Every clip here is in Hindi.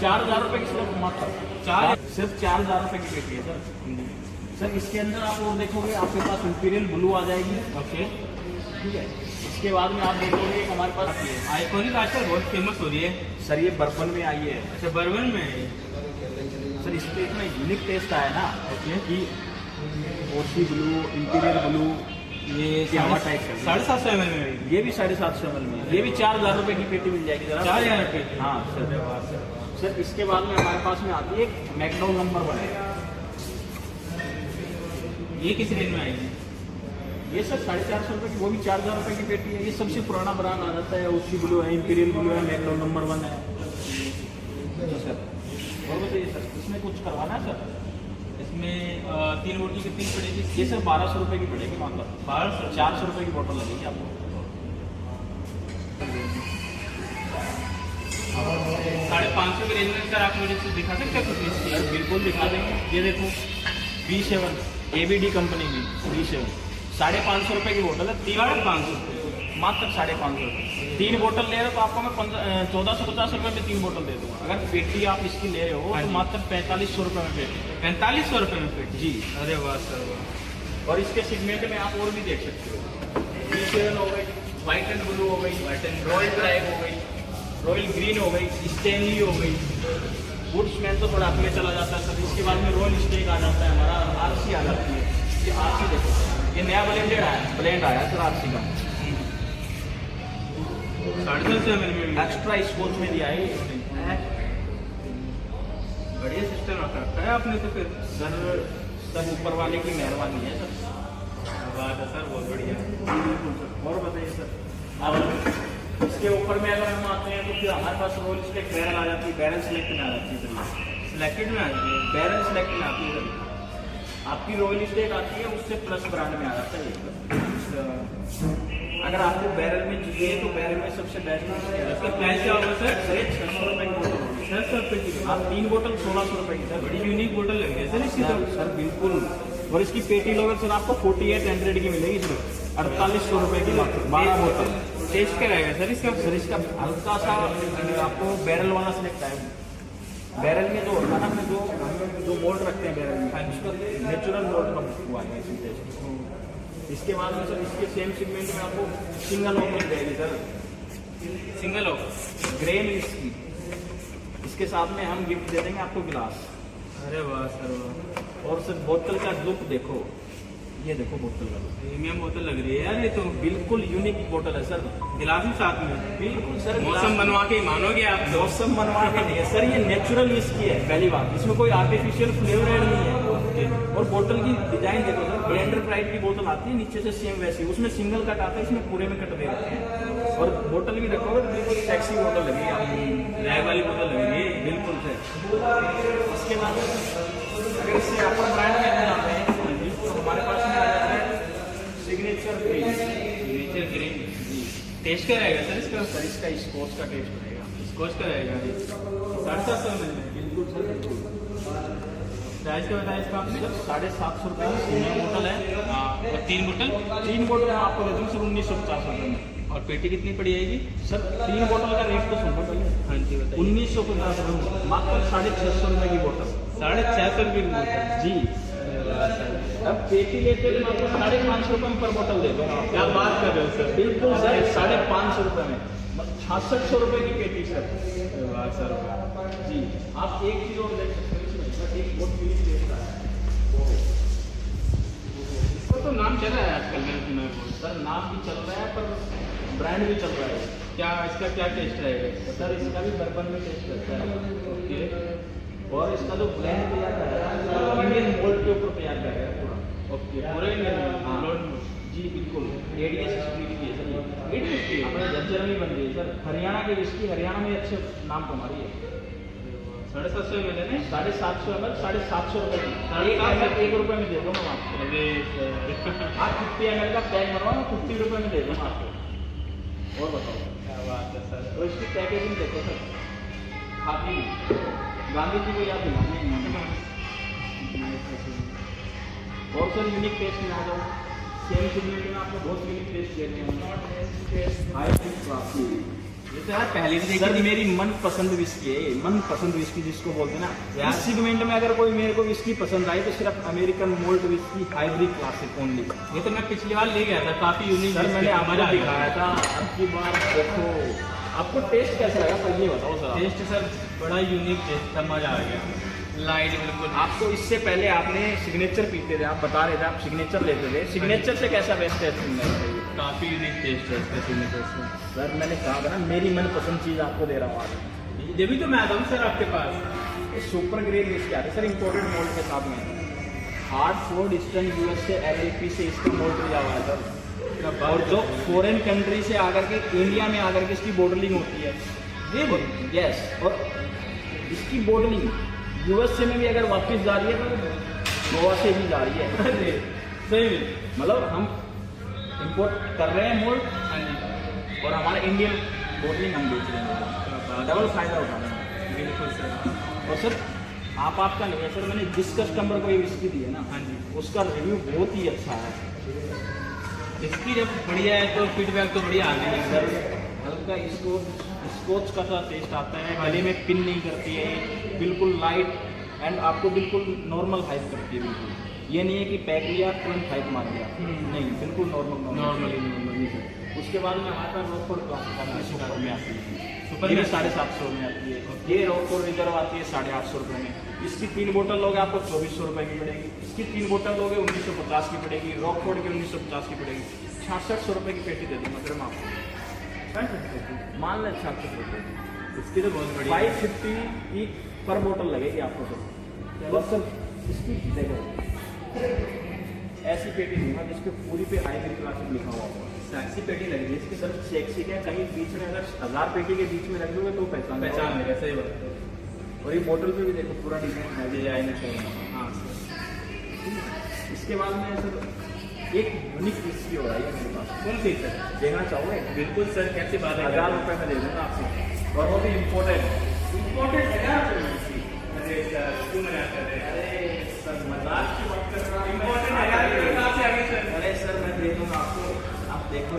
4,000 रुपये की सिर्फ मात्र सिर्फ 4,000 रुपये की पेटी है सर। इसके अंदर आप और देखोगे आपके पास इंपीरियल ब्लू आ जाएगी। ओके, ठीक है। इसके बाद में आप देखोगे एक हमारे पास आती है आइकॉनिक आजकल बहुत फेमस हो रही है सर, ये बर्बन में आई है। अच्छा, बर्बन में है। सर इस पे इतना यूनिक टेस्ट आया ना ओके, कि ओसी ब्लू, इंटीरियर ब्लू, ये हवा टाइप का 750 ml में, ये भी 750 ml में, ये भी 4,000 रुपये की पेटी मिल जाएगी जरा। 4,000 रुपये। हाँ सर। इसके बाद में हमारे पास में आती है मैकडॉनल्ड नंबर 1। ये किस रेंज में आएगी? ये सर 450 रुपये की, वो भी 4,000 रुपये की पेटी है। ये सबसे पुराना ब्रांड आ जाता है। ओसी ब्लू है, इंपीरियल ब्लू है, मैकडॉनल्ड नंबर 1 है। जी सर, और बताइए सर, इसमें कुछ करवाना है सर? इसमें 3 बोतल कितनी पड़ेगी? ये सर 1,200 रुपये की पड़ेगी मात्र। 1200, 400 रुपये की बोतल लगेगी आपको। 550 के रेंज में सर आप मुझे दिखा सकते हैं कुछ इसकी? बिल्कुल दिखा देंगे। ये देखो B7 ABD कंपनी की B7 550 रुपये की बोतल है। 550 रुपये मात्र 550 रुपये। 3 बोतल ले रहे हो तो आपको मैं 1,450 रुपये में 3 बोतल दे दूँगा। अगर पेटी आप इसकी ले रहे हो तो मात्र 4,500 रुपये में पेटी। 4,500 रुपये में पेटी? जी। अरे वाह सर वाह। और इसके सेगमेंट में आप और भी देख सकते हो। B7 हो गई, व्हाइट एंड ब्लू हो गई, रॉयल ड्राइव हो गई, रॉयल ग्रीन हो गई, स्टेनली हो गई। वुड्समैन तो थोड़ा अपने चला जाता है सर। इसके बाद में रॉयल स्टेक आ जाता है, हमारा RC आ जाती है। ये RC देखो, ये नया ब्लेंड आया सर RC का। 750 ml में एक्स्ट्रा स्कोच में दिया है ये। बढ़िया सिस्टम रखा है आपने तो फिर। सर सब ऊपर वाले की मेहरबानी है सर। बात है सर, बहुत बढ़िया। और बताइए सर। अब इसके ऊपर में अगर हम आते हैं तो फिर हमारे पास रोल स्टेक बैरल आ जाती है। बैरल सेलेक्ट में आ जाती है सर। सिलेक्टेड में आती है, बैरल सेलेक्ट में आती है सर। आपकी रॉयल स्टेक आती है, उससे प्लस ब्रांड में आ जाता है ये। अगर आपको बैरल में चाहिए तो बैरल में सबसे बेस्ट इसका प्राइस क्या होगा सर? 600 रुपये की बोतल होगी। 600 रुपये की? आप 3 बोतल 1,600 रुपये की सर। बड़ी यूनिक बोतल लग रही है सर इसकी तो। सर बिल्कुल। और इसकी पेटी लोगे सर आपको 4800 की मिलेगी सर। 4,800 रुपये की मात्र 12 बोतल। टेस्ट क्या रहेगा सर इसका? सर इसका हल्का सा आपको बैरल वाला सिलेक्ट है। बैरल में जो होता है ना, जो मोल्ड रखते हैं बैरल में, उसका नेचुरल मोल्ड का हुआ है इसमें टेस्ट। इसके बाद में सर इसके सेम सेगमेंट में आपको सिंगल ऑफ मिल जाएगी सर। सिंगल ऑफ ग्रे में इसकी, इसके साथ में हम गिफ्ट दे देंगे आपको गिलास। अरे वाह सर वाह। और सर बोतल का लुक देखो, ये देखो बोतल का लुक, प्रीमियम बोतल लग रही है यार ये तो। बिल्कुल यूनिक बोतल है सर। गिलास भी साथ में? बिल्कुल सर। मौसम बनवा के ही मानोगे आप तो। मौसम बनवा के नहीं है सर, ये नेचुरल इसकी है पहली बात। इसमें कोई आर्टिफिशियल फ्लेवर ऐड नहीं है। और बोतल की डिजाइन देखो सर, ब्लेंडर प्राइड की बोतल आती है नीचे से सेम वैसी, उसमें सिंगल कट आता है, इसमें पूरे में कट दे रखे हैं। और बोतल भी रखोगे तो बिल्कुल सेक्सी बोतल लगेगी आपको। रैग वाली बोतल लग रही है बिल्कुल सर। इसके बाद अगर इससे अपर ब्रांड में अंदर आते हैं तो हमारे पास में आ जाता है सिग्नेचर ग्रीन। टेस्ट क्या रहेगा सर इसका? सर इसका स्कॉच का टेस्ट रहेगा। स्कॉच का रहेगा? 750 ml में? बिल्कुल सर बिल्कुल। प्राइस क्या बताया इसका आपने? 750 रुपये की सिंगल बोतल है। हाँ, और 3 बोतल? 3 बोतल मैं आपको दे दूँ सर 1950 रुपये में। और पेटी कितनी पड़ी जाएगी सर? 3 बोतल का रेट तो सुनो पहले। हाँ जी बताइए। 1950 रुपये मात्र 650 रुपये की बोतल। 650 रुपये की बोतल? जी। अब पेटी लेते हैं तो आपको 550 रुपये में पर बोतल दे दूँगा। क्या बात कर रहे हो सर? बिल्कुल सर, 550 रुपये में 6600 रुपये की पेटी सर। वाह सर जी। आप 1 किलो देख सकते हो इसमें, बट एक बहुत यूनिक टेस्ट है। इसका तो नाम चल रहा है आजकल, मैंने सुना है। सर नाम भी चल रहा है पर ब्रांड भी चल रहा है। क्या इसका क्या टेस्ट रहेगा सर? इसका भी बर्बन में टेस्ट करता है। ओके। और इसका जो ब्लेंड तैयार कर रहा है इंडियन मोल्ड के ऊपर तैयार कर रहा है पूरा। ओके, पूरे हाँ। लोड? जी बिल्कुल। ADS स्ट्रीट की है सर ये। ADS की? अपने झज्जर में बन रही है सर। हरियाणा की विस्की हरियाणा में अच्छे नाम कमा रही है। 750 ml है? 750 ml 750 रुपये की। 750 1 रुपये में दे दूँगा मैं आपको। अरे सर आप 50 ml का पैक बनवाओ, 50 रुपये में दे दूँगा आपको। और बताओ क्या बात है सर। तो इसकी पैकेजिंग देखो सर, काफी गांधी जी को याद दिलाने। और सर यूनिक टेस्ट में आ जाओ। सेम सेगमेंट में आपको बहुत यूनिक टेस्ट देते हैं। हाई ये तो यार पहले भी सर देखी थी। मेरी मनपसंद विस्की है ये, मनपसंद विस्की जिसको बोलते हैं ना यार। इस सेगमेंट में अगर कोई मेरे को विस्की पसंद आई तो सिर्फ American moult whisky hybrid classic only. ये तो मैं पिछली बार ले गया था, काफी यूनिक। सर मैंने आपको दिखाया था, अब की बार देखो आपको टेस्ट कैसा लगा पहले बताओ सर। टेस्ट सर बड़ा यूनिक टेस्ट था, मजा आ गया। लाइट बिल्कुल। आपको इससे पहले आपने सिग्नेचर पीते थे, आप बता रहे थे आप सिग्नेचर लेते थे, सिग्नेचर से कैसा बेस्ट टेस्ट मिल रहा है? काफी यूनिक टेस्ट है इसका सिग्नेचर से। सर मैंने कहा था ना मेरी मनपसंद चीज़ आपको दे रहा हूँ आज। ये भी तो मैं आता हूँ सर आपके पास। ये सुपर ग्रेड विस्की आते सर इम्पोर्टेड मोल्ट के साथ में। हार्टफोर्ड ईस्टर्न यूएस से LLP से इसका मोल्ट लिया हुआ है सर। और जो फॉरेन कंट्री से आकर के इंडिया में आकर के इसकी बॉटलिंग होती है ये यस, और इसकी बॉटलिंग यूएसए में भी अगर वापस जा रही है तो गोवा से भी जा रही है। सही में मतलब हम इंपोर्ट कर रहे हैं मोल्ट हाँ जी, और हमारे इंडियन बॉटलिंग हम बेच रहे हैं, डबल फायदा उठा रहे हैं। बिल्कुल सर। और सर आपका नहीं है सर, मैंने जिस कस्टमर को ये विस्की दी है ना हाँ जी, उसका रिव्यू बहुत ही अच्छा है इसकी जब बढ़िया है तो फीडबैक तो बढ़िया आ गई सर। हल्का इसको स्कॉच का सा टेस्ट आता है, गले में पिन नहीं करती है, बिल्कुल लाइट एंड आपको बिल्कुल नॉर्मल हाइप करती है। बिल्कुल ये नहीं है कि पैक लिया तुरंत हाइप मार दिया, नहीं बिल्कुल नॉर्मली सर। उसके बाद में हमारे पास रॉकफोर्ड क्लासिक सुपर में आती है, सुपर ये में 750 में आती है। ये रॉकफोर्ड रिजर्व आती है 850 रुपये में। इसकी 3 बोतल लोगे आपको 2400 रुपये की पड़ेगी। इसकी 3 बोतल लोगे 1950 की पड़ेगी। रॉकफोर्ड की 1950 की पड़ेगी। 6600 रुपये की पेटी दे दूँगा सर मैं आपको, मान लें 6600 रुपये। इसकी तो बहुत बढ़िया 550 की पर बोतल लगेगी आपको सर। और सर इसकी देखो ऐसी पेटी दूंगा जिसके पूरी पे हाइब्रिड क्लासिक लिखा हुआ होगा। टैक्सी पेटी लग रही है इसकी सर सेक्सी क्या कहीं बीच में अगर 1000 पेटी के बीच में रख दोगे तो पहचान पहचान है, सही बात है। और ये बोतल पे भी देखो पूरा डिजाइन है डिजाइन है सर। हाँ सर। इसके बाद में सर एक यूनिक विस्की हो रहा है मेरे पास, कौन सी सर? देखना चाहोगे? बिल्कुल सर, कैसी बात है। 1000 रुपये में दे दूंगा आपसे, और वो भी इम्पोर्टेड। इम्पोर्टेंट है क्या विस्की? अरे सर क्यों मना कर रहे हैं? अरे सर मजाक की बात कर रहा हूँ। इम्पोर्टेंट है यार, ये कहाँ से आ गई सर? अरे सर मैं दे दूंगा आपको, आप देखो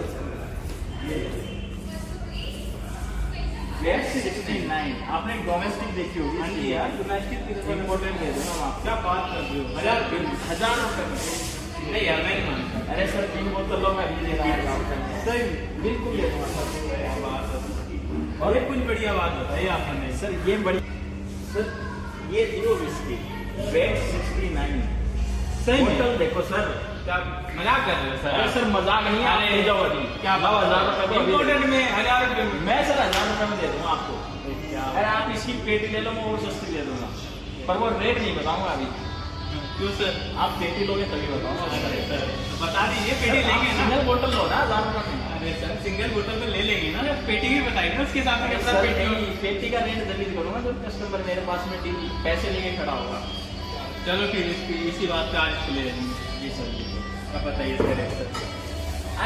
ये 69 आपने डोमेस्टिक देखी होगी। हाँ जी यार, डोमेस्टिक की तो इम्पोर्टेंट दे दूंगा मैं आपको। क्या बात कर रहे हो? 1000 रुपये? 1000 रुपये में। नहीं यार, मैं नहीं मानता। अरे सर 3 बोतल लो मैं अभी दे रहा हूँ आपको। सही बिल्कुल दे दूंगा सर। क्या बात है। और एक कुछ बढ़िया बात बताइए आपने। सर ये बड़ी सर ये जीरो विस्की वेट 69 सही में? बोतल देखो सर। क्या मजाक कर रहे हो सर? अरे सर मजाक नहीं है, आप ले जाओ अभी। क्या लाओ 1000 रुपये तो अभी दे इम्पोर्टेंट में 1000 रुपये में? मैं सर 1000 रुपये में दे दूंगा आपको। क्या अरे आप इसकी पेटी ले लो मैं और सस्ती दे दूंगा, पर वो रेट नहीं बताऊंगा अभी। क्यों सर? आप पेटी लोगे तभी बताऊंगा। अरे सर तो बता दीजिए, पेटी लेंगे ना? सिंगल बोतल लो ना 1000 रुपये में। अरे सर सिंगल बोतल में ले लेंगे ना, पेटी भी बताइए ना उसके हिसाब से कितना सर पेटी। नहीं, पेटी का रेट तभी करूंगा जब कस्टमर मेरे पास में पैसे लेके खड़ा होगा। चलो फिर इसी बात पे आज इसको ले लेंगे। जी सर जी सर। अब बताइए इसका रेट सर।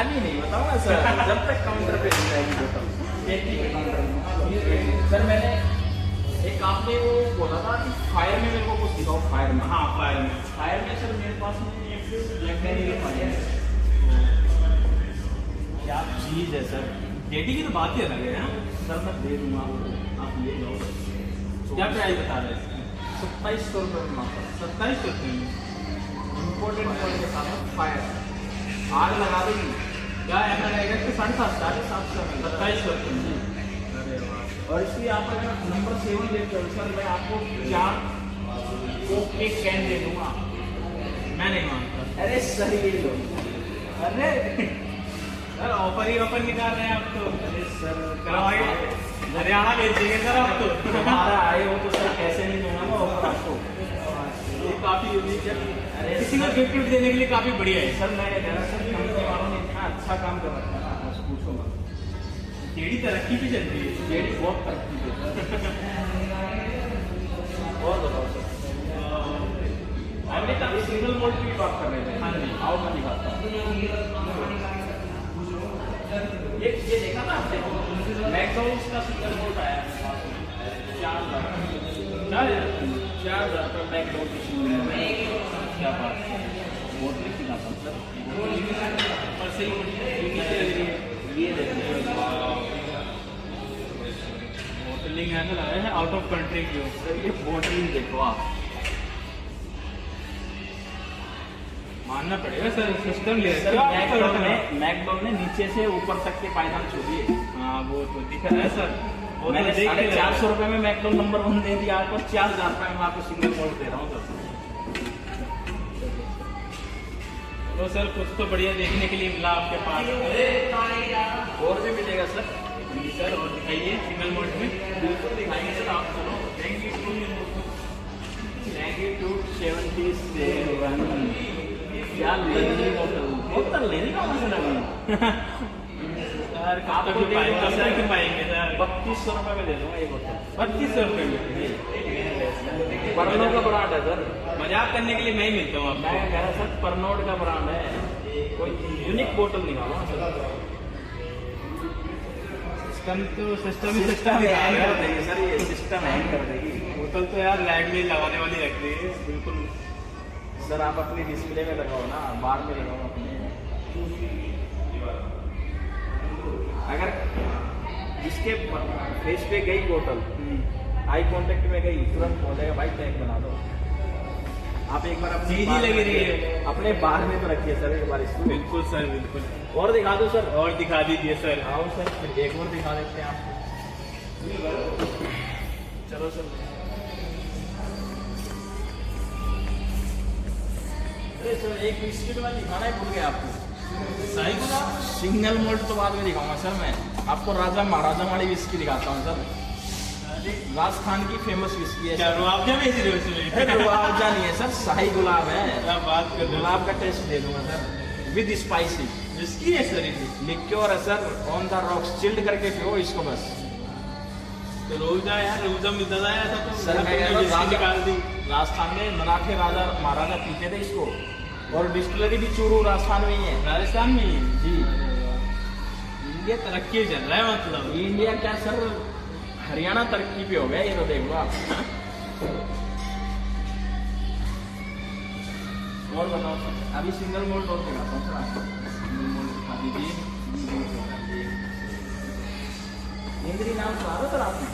अभी नहीं बताऊंगा सर, जब तक काउंटर पे नहीं जाएगी बोतल पेटी के काउंटर में। सर मैंने एक आपने वो बोला था कि फायर में मेरे को कुछ दिखाओ। फायर में? हाँ फायर में। फायर में सर मेरे पास में एक ब्लैकबेरी की फायर है। क्या चीज़ है सर। पेटी की तो बात ही अलग है ना सर मैं दे दूंगा आपको, आप ले जाओ। क्या प्राइस बता रहे हैं? 2700 रुपये में मात्र 2700 रुपये में? इम्पोर्टेंट क्वालिटी के साथ में फायर आग लगा देगी। क्या एम आर आएगा कि 750 में 2700 रुपये में? जी। अरे वाह। और इसलिए आप अगर नंबर 7 लेते हो सर मैं आपको 4 कोक के कैन दे दूंगा। मैं नहीं मानता। अरे सर ये लो। अरे सर ऑफर ही ऑफर निकाल रहे हैं आप तो। अरे सर करवाइए, हरियाणा भेज देंगे सर आप तो। हमारा आए हो तो सर कैसे नहीं दूंगा मैं ऑफर आपको। ये काफी यूनिक है। अरे किसी को गिफ्ट देने के लिए काफी बढ़िया है। सर मैंने कहा सर कंपनी वालों ने इतना अच्छा काम कर रखा है ना, बस पूछो मत। टेढ़ी तरक्की भी चल रही है। डेढ़ बहुत तरक्की है। और बताओ सर। अभी तक सिंगल मोल्ट की बात कर रहे थे। हाँ जी। आओ मैं दिखाता हूँ। ये देखा ना आपने मैकडॉनल्ड्स का सिंगल मोल्ट आया है 4000 का मैकडॉनल्ड्स की सिंगल मोल्ट। क्या बात है, बहुत लिखी था सर। और सही यूनिक लग रही है। ये देखिए सेलिंग ऐसा लग रहा है आउट ऑफ कंट्री की हो। सर ये बॉटल देखो आप, मानना पड़ेगा सर, सिस्टम ले सर रहे मैकडॉल ने नीचे से ऊपर तक के पायदान छू दिए। हाँ वो तो दिख रहा है सर, वो मैंने तो देख के 450 रुपए में मैकडॉल नंबर 1 दे दिया आपको, 4000 रुपए में आपको सिंगल मोल्ट दे रहा हूँ सर। तो सर कुछ तो बढ़िया देखने के लिए मिला आपके पास। और भी मिलेगा सर। जी सर, और दिखाइए सिंगल मोल्ट में। बिल्कुल दिखाएंगे सर, आप सुनो। Thank you to 77। क्या लेनी बोतल लेने का मसला नहीं सर आपको आपको पाएंगे पाएंगे सर। 3200 रुपए में दे दूंगा ये बोतल। 3200 रुपये में। परनो का ब्रांड है सर। मजाक करने के लिए मैं ही मिलता हूँ मैं आपको। कह रहा सर परनोड का ब्रांड है, कोई यूनिक बोतल निकालो सर। सिस्टम तो सिस्टम ही सिस्टम सिस्टम हैंग कर देगी सर, ये सिस्टम हैंग कर देगी। बोतल तो यार लैग में लगाने वाली रख दी है बिल्कुल। सर आप अपनी डिस्प्ले में लगाओ ना, बार में लगाओ अपने। अगर जिसके फेस पे गई बोतल, आई कांटेक्ट में गई, तुरंत बोलेगा भाई टैग बना दो। आप एक बार अपनी चीज ही लगी रही है। अपने बार में तो रखिए सर एक बार इसको। बिल्कुल सर बिल्कुल। और दिखा दो सर। और दिखा दीजिए सर। आओ सर, फिर एक और दिखा देते हैं आपको। चलो सर। अरे सर एक बिस्किट में दिखाना ही भूल गया आपको। सही बोला। सिंगल मोल्ट तो बाद में दिखाऊंगा सर। मैं आपको राजा महाराजा वाली विस्की दिखाता हूँ सर। राजस्थान की फेमस विस्की है क्या सर। रुआवजा बेच रहे हो इसमें? रुआवजा नहीं है सर, शाही गुलाब है। क्या बात कर रहे हो? गुलाब का टेस्ट दे दूंगा सर, विद स्पाइसी। विस्की है सर ये? लिक्योर है sir, on the rocks, chilled करके पियो इसको बस। तो रोजा यार, रोजा मिलता था ऐसा तो सर मैं तुमने विस्की निकाल दी। राजस्थान में मराठे राजा महाराजा पीते थे इसको, और डिस्टिलरी भी चूरू राजस्थान में ही है। राजस्थान में ही? जी। इंडिया तरक्की चल रहा है मतलब। इंडिया क्या सर, हरियाणा तरक्की पे हो गया ये तो देख लो आप। और बताओ सर, अभी सिंगल मोल्ट और दिखाता हूँ सर आपको। सिंगल मोल्ट दिखा दीजिए। इंद्री नाम सुना दो सर आपने?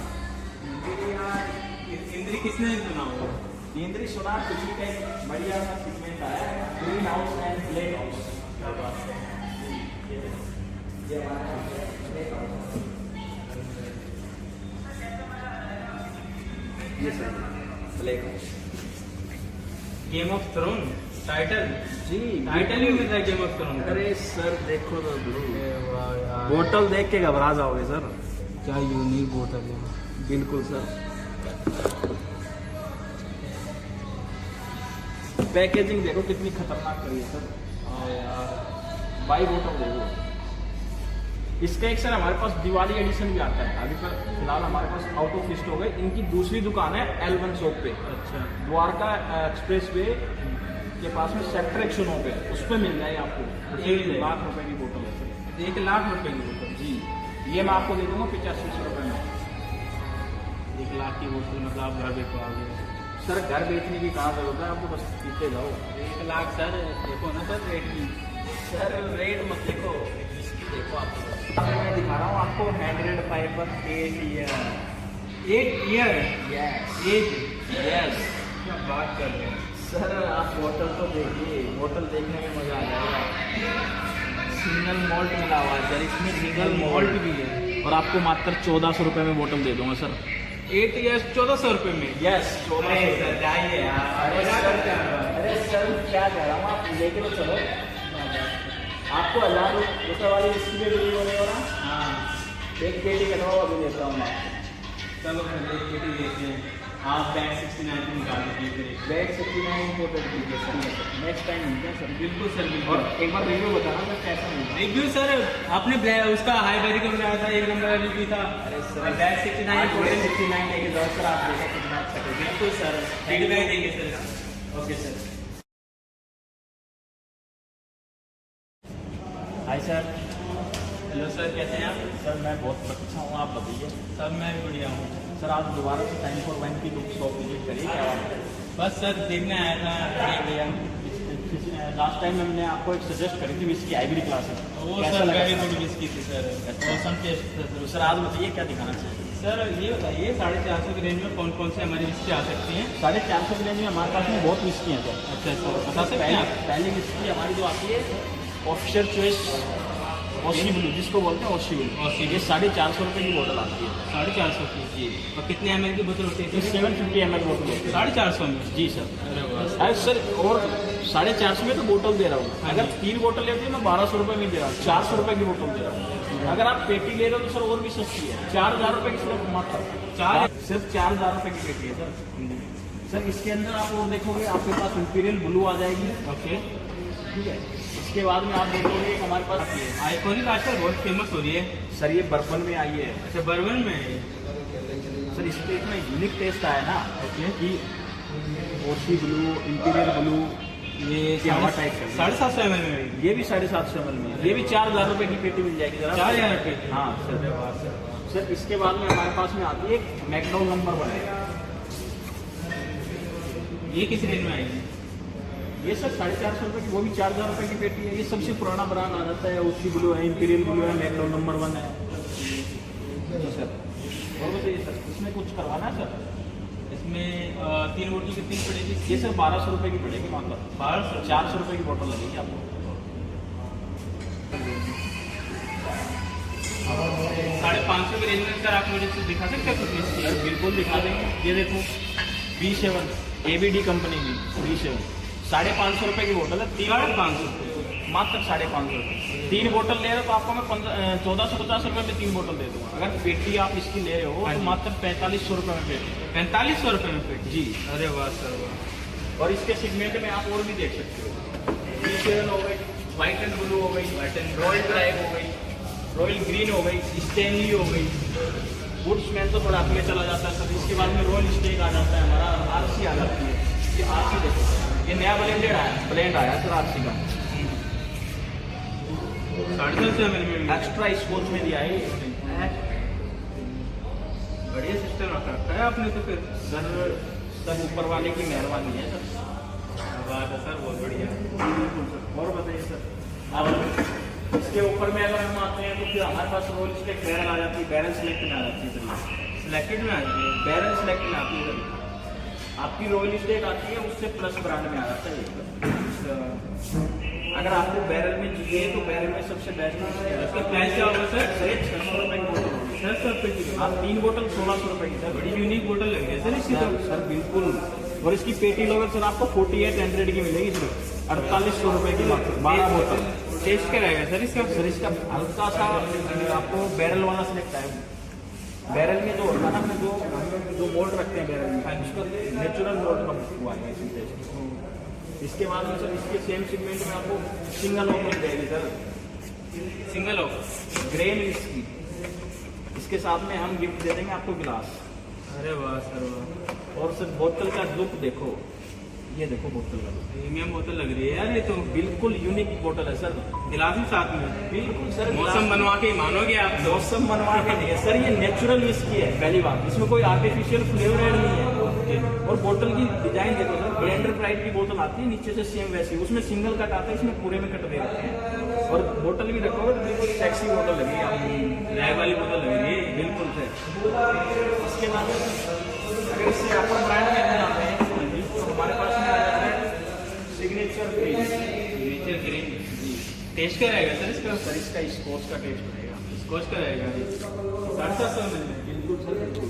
इंद्री किसने सुना हो? इंद्री सुना, किसी का एक बढ़िया सा सिगमेंट आया है, green house and black house. क्या बात है। ये हमारा ब्लैक हाउस। ये sir black house. Game of throne title? जी टाइटल भी मिलता है गेम ऑफ थ्रोन का? अरे सर देखो तो वाह, बोतल देख के घबरा जाओगे सर। क्या यूनिक बोतल है। बिल्कुल सर। पैकेजिंग देखो कितनी खतरनाक करी है सर। हाँ यार, बाई बोतल देखो। इसका एक सर हमारे पास दिवाली एडिशन भी आता है। अभी पर फिलहाल हमारे पास आउट ऑफ स्टॉक है। इनकी दूसरी दुकान है L1 शॉप पे, अच्छा। द्वारका एक्सप्रेस वे के पास में सेक्टर 109 पे, उस पर मिल जाएगी आपको। 1 लाख रुपए की बोतल है सर। 1 लाख रुपए की बोतल? जी, ये मैं आपको दे दूंगा 8500 रुपए में। 1 लाख की बोतल मतलब आप घर बेचवाओगे? सर घर बेचने की कहाँ जरूरत है आपको, बस पीते जाओ। 1 लाख सर, देखो ना सर रेट की। सर रेट मत देखो, इसकी देखो आप। मैं दिखा रहा हूँ आपको hundred pipers 8 year. 8 year yes age? Yes. क्या बात कर रहे हैं सर आप बोतल तो देखिए, बोतल देखने में मजा आ जाएगा। सिंगल मॉल्ट मिला हुआ है सर इसमें, सिंगल मॉल्ट मॉल्ट भी है। और आपको मात्र 1400 रुपए में बोतल दे दूंगा सर। 8 ईयर्स 1400 रुपए में? यस, 1400 सर जाइए यार। अरे सर क्या कह रहा हूँ, आप लेके तो चलो। आपको 1000 रुपये वाली विस्की में बिल होने वाला। हाँ एक पेटी कटवाओ, अभी देता हूँ आपको। चलो फिर एक पेटी देखते हैं। आप बैग 69 में निकाल दीजिए। बैग 69 इम्पोर्टेड कीजिए सर, नेक्स्ट टाइम मिलते हैं सर। बिल्कुल सर बिल्कुल। और एक बार रिव्यू बताना सर कैसा मिला। रिव्यू सर आपने उसका हाई बैरी का बनाया था, 1 नंबर का रिव्यू था। अरे सर बैग 69 इम्पोर्टेंट। 69 लेके जाओ सर, आप देखो कितना अच्छा है। बिल्कुल सर, फीडबैक देंगे sir. Okay sir. Hi sir. Hello sir, कैसे हैं आप? सर मैं बहुत अच्छा हूँ, आप बताइए। सर मैं बढ़िया हूँ। सर आप दोबारा से टाइम फॉर वाइन की बुक शॉप विजिट करिए क्या बात है? बस सर देखने आया था, देख लिया। लास्ट टाइम हमने आपको एक सजेस्ट करी थी विस्की आइवरी क्लास। वो सर वेरी गुड विस्की थी सर, ऑसम टेस्ट था सर आज बताइए क्या दिखाना चाहिए। सर ये बताइए 450 की रेंज में कौन कौन से हमारी विस्की आ सकती हैं? 450 की रेंज में हमारे पास में बहुत विस्की हैं सर। अच्छा सर बता सकते हैं आप? पहली विस्की हमारी जो आती है ऑफिसर चॉइस ओशी ब्लू, जिसको बोलते हैं ओशी ब्लू, ये 450 रुपये की बोतल आती है। 450 की जी। और कितने ml की बोतल होती है? 750 ml बोतल होती है। 450 में? जी सर। अरे वाह। अरे सर, और 450 में तो बोतल दे रहा हूँ। अगर 3 बोतल लेते हैं मैं 1200 रुपये में दे रहा हूँ, 400 रुपये की बोतल दे रहा हूँ। अगर आप पेटी ले रहे हो तो सर और भी सस्ती है, 4000 रुपये की सिर्फ मात्र सिर्फ 4000 रुपये की पेटी है सर। सर इसके अंदर आप और देखोगे आपके पास इंपीरियल ब्लू आ जाएगी। ओके। ठीक है, इसके बाद में आप देखोगे एक हमारे पास आती है आइकॉनिक आजकल बहुत फेमस हो रही है। सर, ये बर्बन में आई है। अच्छा बर्बन में? सर इस पे इतना यूनिक टेस्ट आया ना कि ओशी ब्लू, इंपीरियल ब्लू, ये हवा टाइप का 750 ml में? ये भी 750 ml में, ये भी 4000 रुपये की पेटी मिल जाएगी जरा। 4000 रुपये? हाँ सर। सर इसके बाद में हमारे पास में आती है मैकडॉन नंबर 1। ये किस रेंज में आएगी? ये सर 450 रुपये की, वो भी 4000 रुपये की पेटी है। ये सबसे पुराना ब्रांड आ जाता है, ओशी ब्लू है, इंपीरियल ब्लू है, मैकडॉन नंबर 1 है। जी सर। और बताइए सर, इसमें कुछ करवाना है सर? इसमें 3 बोतल कितनी पड़ेगी? ये सर 1200 रुपये की पड़ेगी मात्र। 1200? 400 रुपये की बोतल लगेगी आपको। 550 की रेंज में सर आप मुझे दिखा सकते हैं कुछ विस्की? सर बिल्कुल दिखा देंगे। ये देखो B7 ABD कंपनी की B7 550 रुपये की बोतल है। 550 रुपये मात्र 550 रुपये। 3 बोतल ले रहे हो तो आपको मैं 1450 रुपये में 3 बोतल दे दूँगा। अगर पेटी आप इसकी ले रहे हो तो मात्र 4500 रुपये में पेटी। 4500 रुपये में पेटी? जी। अरे वाह सर वाह। और इसके सेगमेंट में आप और भी देख सकते हो। B7 हो गई, व्हाइट एंड ब्लू हो गई, रॉयल ड्राइव हो गई, रॉयल ग्रीन हो गई, स्टेनली हो गई। वुड्समैन तो थोड़ा अपने चला जाता है सर। इसके बाद में रॉयल स्टेक आ जाता है, हमारा RC आ जाती है। ये RC देखो, ये नया ब्लेंड आया सर RC का। 750 ml में एक्स्ट्रा स्कोच में दिया है। बढ़िया सिस्टम रखा है आपने तो फिर। सर सब ऊपर वाले की मेहरबानी है सर। बात है सर, बहुत बढ़िया। और बताइए सर, अब इसके ऊपर में अगर हम आते हैं तो फिर हमारे पास रोल स्टेक बैरल आ जाती है, बैरल सेलेक्ट में आ जाती है सर। सिलेक्टेड में आती है? बैरल सेलेक्ट में आती है सर। आपकी रॉयल स्टेक आती है, उससे प्लस ब्रांड में आ जाता है ये। अगर आपको बैरल में चाहिए तो बैरल में सबसे बेस्ट इसका प्राइस क्या होगा सर? 600 रुपये की बोतल होगी। 600 रुपये की? आप 3 बोतल 1600 रुपये की सर। बड़ी यूनिक बोतल लग रही है सर इसकी तो। सर बिल्कुल। और इसकी पेटी लोगे सर आपको 4800 की मिलेगी सिर्फ 4800 रुपये की मात्र 12 बोतल। टेस्ट क्या रहेगा सर इसका? सर इसका हल्का सा आपको बैरल वाला सिलेक्ट है। बैरल में जो होता है ना, जो मोल्ड रखते हैं बैरल में, उसका नेचुरल मोल्ड का हुआ है इसमें टेस्ट। इसके बाद में सर इसके सेम सेगमेंट में आपको सिंगल ऑफ मिल जाएगी sir. Single of grain whisky, इसके साथ में हम गिफ्ट दे देंगे आपको गिलास। अरे वाह सर वाह। और सर बोतल का लुक देखो, ये देखो बोतल का लुक, प्रीमियम बोतल लग रही है यार ये तो। बिल्कुल यूनिक बोतल है सर। गिलास भी साथ में? बिल्कुल सर। मौसम बनवा के मानोगे आप तो? मौसम बनवा के नहीं है सर, ये नेचुरल विस्की है पहली बात। इसमें कोई आर्टिफिशियल फ्लेवर ऐड नहीं है। और बोतल की डिजाइन देखो सर, ब्लेंडर प्राइड की बोतल आती है, नीचे से सेम वैसी, उसमें सिंगल कट आता है, इसमें पूरे में कट दे रखे हैं। और बोतल भी रखोगे तो बिल्कुल सेक्सी बोतल लगेगी आपको, नए वाली बोतल लग रही है बिल्कुल सर। इसके बाद अगर इससे अपन ब्रांड में अंदर आते हैं तो हमारे पास में आ जाता है सिग्नेचर ग्रीन। सिग्नेचर ग्रीन जी। टेस्ट क्या रहेगा सर इसका? सर इसका स्कॉच का टेस्ट रहेगा। स्कॉच का रहेगा? 750 में? बिल्कुल सर बिल्कुल।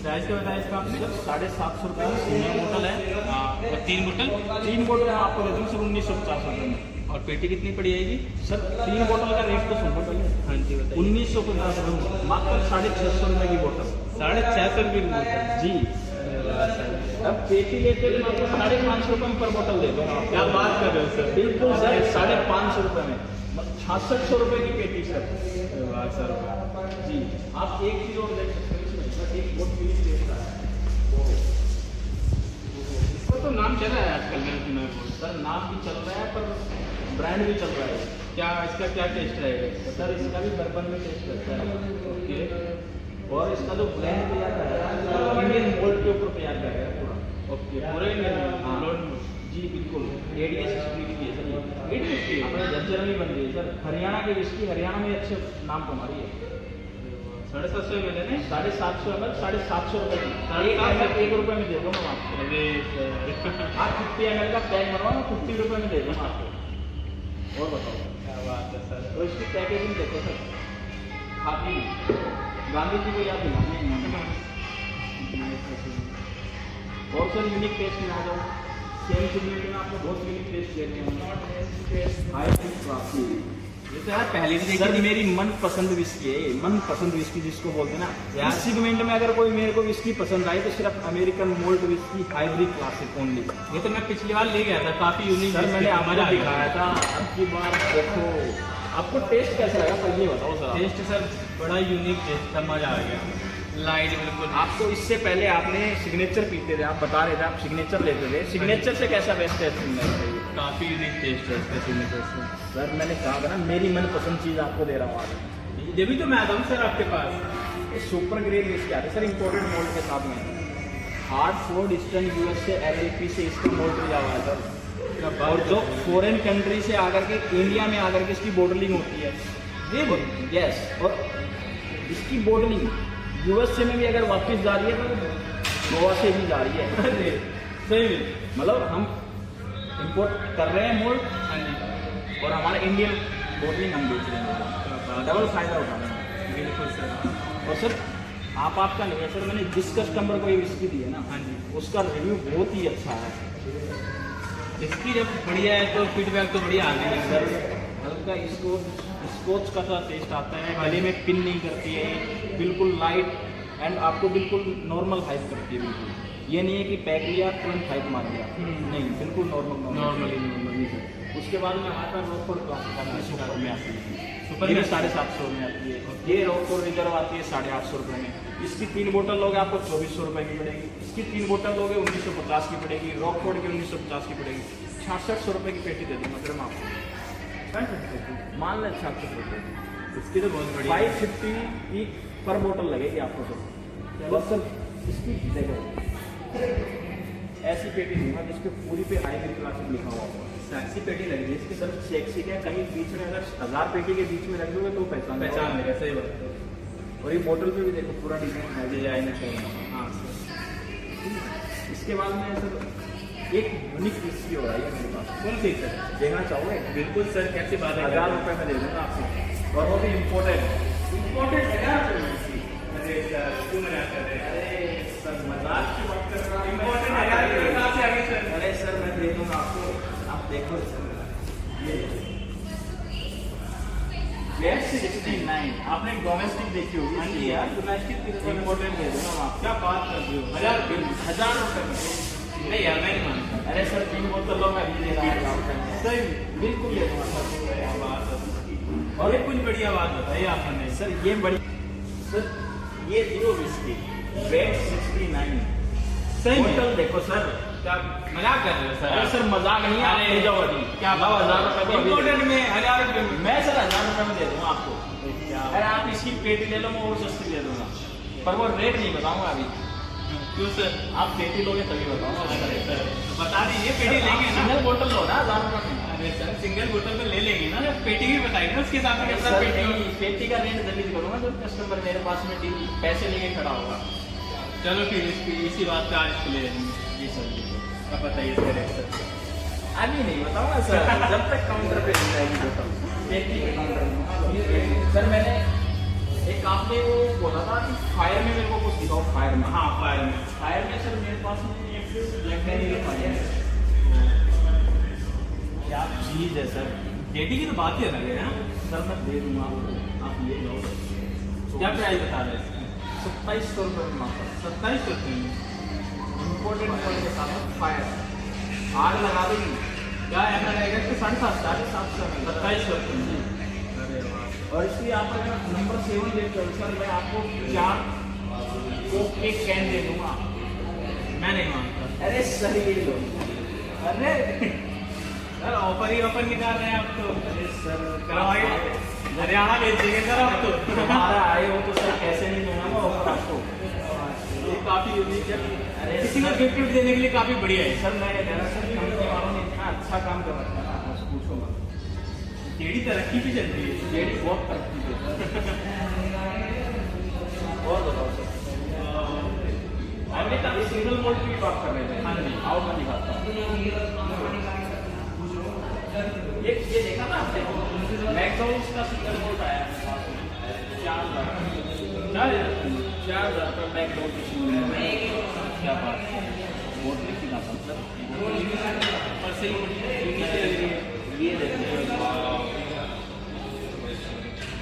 प्राइस क्या बताया इसका आपने? सर 750 रुपये की सिंगल बोतल है। हाँ। और 3 बोतल? 3 बोतल मैं आपको दे दूँ सर 1950 रुपये में। और पेटी कितनी पड़ी जाएगी? सर 3 बोतल का रेट तो सुनो पहले। हाँ जी बताइए। 1950 रुपये, मात्र 650 रुपये की बोतल। 650 रुपये की बोतल? जी। अब पेटी लेते तो मैं आपको 550 रुपये में पर बोतल दे दूँगा। क्या बात कर रहे हो सर? बिल्कुल सर, 550 रुपये में 6600 रुपये की पेटी सर। वाह सर। जी, आप एक चीज और देख सकते हैं इसमें, सर एक बहुत यूनिक टेस्ट है। इसका तो नाम चल रहा है आजकल, मैंने सुना है। सर नाम भी चल रहा है पर ब्रांड भी चल रहा है। क्या इसका क्या टेस्ट रहेगा? सर इसका भी बर्बन में टेस्ट करता है। ओके। और इसका जो ब्रांड तैयार कर रहा है इंडियन मोल्ड के ऊपर तैयार कर रहा है पूरा। ओके, पूरे हाँ। लोड? जी बिल्कुल। ADS स्ट्रीट की है सर ये। ADS की? अपने झज्जर में बन रही है सर। हरियाणा की विस्की हरियाणा में अच्छे नाम कमा रही है। 750 में लेने 750 ml 750 रुपये की। एक 750 ml 1 रुपये में दे दूँगा मैं आपको। अरे सर आप 50 ml का पैक बनवाओ, 50 रुपये में दे दूँगा आपको। और बताओ क्या बात है सर। तो इसकी पैकेजिंग देखो सर, काफी गांधी जी को याद दिलाने और सर यूनिक टेस्ट में आ जाओ। सेम सेगमेंट में आपको बहुत यूनिक टेस्ट देते हैं। ये तो यार पहले भी सर देखी थी। मेरी मनपसंद विस्की है ये, मनपसंद विस्की जिसको बोलते हैं ना यार। इस सेगमेंट में अगर कोई मेरे को विस्की पसंद आई तो सिर्फ American moult whisky hybrid classic only. ये तो मैं पिछली बार ले गया था, काफी यूनिक। सर मैंने आपको दिखाया था, अब की बार देखो आपको टेस्ट कैसा लगा पहले बताओ सर। टेस्ट सर बड़ा यूनिक टेस्ट था, मजा आ गया। लाइट बिल्कुल। आपको इससे पहले आपने सिग्नेचर पीते थे, आप बता रहे थे आप सिग्नेचर लेते थे, सिग्नेचर से कैसा बेस्ट टेस्ट मिलना चाहिए? काफी यूनिक टेस्ट है इसका सिग्नेचर से। सर मैंने कहा था ना मेरी मनपसंद चीज़ आपको दे रहा हूँ आज। ये भी तो मैं आता हूँ सर आपके पास। ये सुपर ग्रेड विस्की आते सर इम्पोर्टेड मोल्ट के साथ में। हार्टफोर्ड ईस्टर्न यूएस से LLP से इसका मोल्ट लिया हुआ है सर। और जो फॉरेन कंट्री से आकर के इंडिया में आकर के इसकी बॉटलिंग होती है ये यस, और इसकी बॉटलिंग यूएसए में भी अगर वापस जा रही है तो गोवा से भी जा रही है। सही में मतलब हम इंपोर्ट कर रहे हैं मोल्ट हाँ जी, और हमारा इंडियन बॉटलिंग हम बेच रहे हैं, डबल फायदा उठा रहे हैं। बिल्कुल सर। और सर आपका नहीं है सर, मैंने जिस कस्टमर को ये विस्की दी है ना हाँ जी, उसका रिव्यू बहुत ही अच्छा है। इसकी जब बढ़िया है तो फीडबैक तो बढ़िया आ गई है सर हल्का इसको स्कॉच का सा टेस्ट आता है, गले में पिन नहीं करती है, बिल्कुल लाइट एंड आपको बिल्कुल नॉर्मल हाइप करती है। बिल्कुल ये नहीं है कि पैक लिया तुरंत हाइप मार दिया, नहीं बिल्कुल नॉर्मली सर। उसके बाद में हमारे पास रॉकफोर्ड क्लासिक सुपर में आती है, सुपर ये में 750 में आती है। ये रॉकफोर्ड रिजर्व आती है 850 रुपये में। इसकी 3 बोतल लोगे आपको 2400 रुपये की पड़ेगी। इसकी 3 बोतल लोगे 1950 की पड़ेगी। रॉकफोर्ड की 1950 की पड़ेगी। 6600 रुपये की पेटी दे दूँगा सर मैं आपको, मान लें 6600 रुपये। इसकी तो बहुत बढ़िया है। 550 की पर बोतल लगेगी आपको सर। बस सर इसकी देखो ऐसी पेटी दूंगा जिसके पूरी पे हाइब्रिड क्लासिक लिखा हुआ होगा। सेक्सी पेटी लग रही है इसकी सर सेक्सी क्या, कहीं बीच में अगर 1000 पेटी के बीच में रख दोगे तो पहचान लेगा। सही बात है। और ये बोतल पे भी देखो पूरा डिजाइन है, डिजाइन है। हाँ सर। इसके बाद में सर एक यूनिक विस्की हो रहा है मेरे पास, कौन सी सर? देखना चाहोगे? बिल्कुल सर, कैसी बात है। 1000 रुपये में दे दूँगा आपको, और वो भी इम्पोर्टेड इम्पोर्टेंट है ना विस्की। अरे सर क्यों मना कर रहे हैं? अरे सर मजाक की बात कर रहा हूँ। इम्पोर्टेंट है यार, ये कहाँ से आ गई सर? अरे सर मैं दे दूँगा आपको, आप देखो ये Jet 69 आपने डोमेस्टिक देखी होगी। हाँ जी यार, डोमेस्टिक इम्पोर्टेड दे दूँगा मैं आपको। क्या बात कर रहे हो? 1000 रुपये में। नहीं यार, मैं नहीं मानता। अरे सर 3 बोतलों में अभी दे रहा हूँ। सही बिल्कुल दे दूँगा सर। क्या बात है। और एक कुछ बढ़िया बात बताइए आपने। सर ये बड़ी सर ये जीरो विस्की Jet 69 सही में? बोतल देखो सर। क्या मजाक कर रहे हो सर? अरे सर मजाक नहीं है, आप ले जाओ अभी। क्या लाओ 1000 रुपये को अभी दे इम्पोर्टेंट में 1000 रुपये में? मैं सर 1000 रुपये में दे दूँगा आपको। क्या अरे आप इसकी पेटी ले लो, मैं और सस्ती दे दूँगा, पर वो रेट नहीं बताऊँगा अभी। क्यों सर? आप पेटी लोगे तभी बताऊँगा। अरे सर तो बता दीजिए, पेटी लेंगे ना? सिंगल बोतल लो ना 1000 रुपये में। अरे सर सिंगल बोतल में ले लेंगे ना, पेटी भी बताइए ना उसके साथ में। सर पेटी नहीं, पेटी का रेट जल्दी करूँगा जब कस्टमर मेरे पास में डील पैसे लेके खड़ा होगा। चलो फिर इसी बात पे आज इसको ले लेंगे। जी सर जी सर। अब बताइए इसका रेट सर। अभी नहीं बताऊंगा सर, जब तक काउंटर पे मिल जाएगी बोतल पेटी के काउंटर में। सर मैंने एक आपने वो बोला था कि फायर में मेरे को कुछ दिखाओ। फायर में? हाँ फायर में। फायर में सर मेरे पास में एक ब्लैकबेरी की फायर है। क्या चीज़ है सर। पेटी की तो बात ही अलग है ना सर मैं दे दूँगा आपको, आप ले लो। क्या प्राइस बता रहे हैं? 2700 रुपये में मात्र 2700 रुपये में। इम्पोर्टेड मोड के साथ में फायर आग लगा देगी। क्या ऐसा रहेगा कि 750 में 2700 रुपये में? जी। और इसलिए आप अगर नंबर 7 लेते हो सर, मैं आपको 4 कोक के कैन दे दूँगा। मैं नहीं मानता। अरे सर ये लो। अरे सर ऑफर ही ऑफर निकाल रहे हैं आप तो। अरे सर करवाइए, हरियाणा भेज देंगे सर आप तो। हमारा आए हो तो सर कैसे नहीं दूंगा मैं ऑफर आपको। ये काफी यूनिक है। अरे किसी को गिफ्ट देने के लिए काफी बढ़िया है। सर मैं कह रहा सर कंपनी वालों ने इतना अच्छा काम कर रखा है ना, बस पूछो मत। टेढ़ी तरक्की भी चल रही है। जेडी बहुत तरक्की पे। और बताओ सर, अभी तक सिंगल मोल्ट की बात कर रहे थे। हाँ जी। आओ मैं दिखाता हूँ। ये देखा ना आपने, मैकडॉनल्ड्स का सिंगल मोल्ट आया है 4,000 का मैकडॉनल्ड्स का सिंगल मोल्ट। क्या बात है, बहुत लिखी था सर। और सही ये देखिए,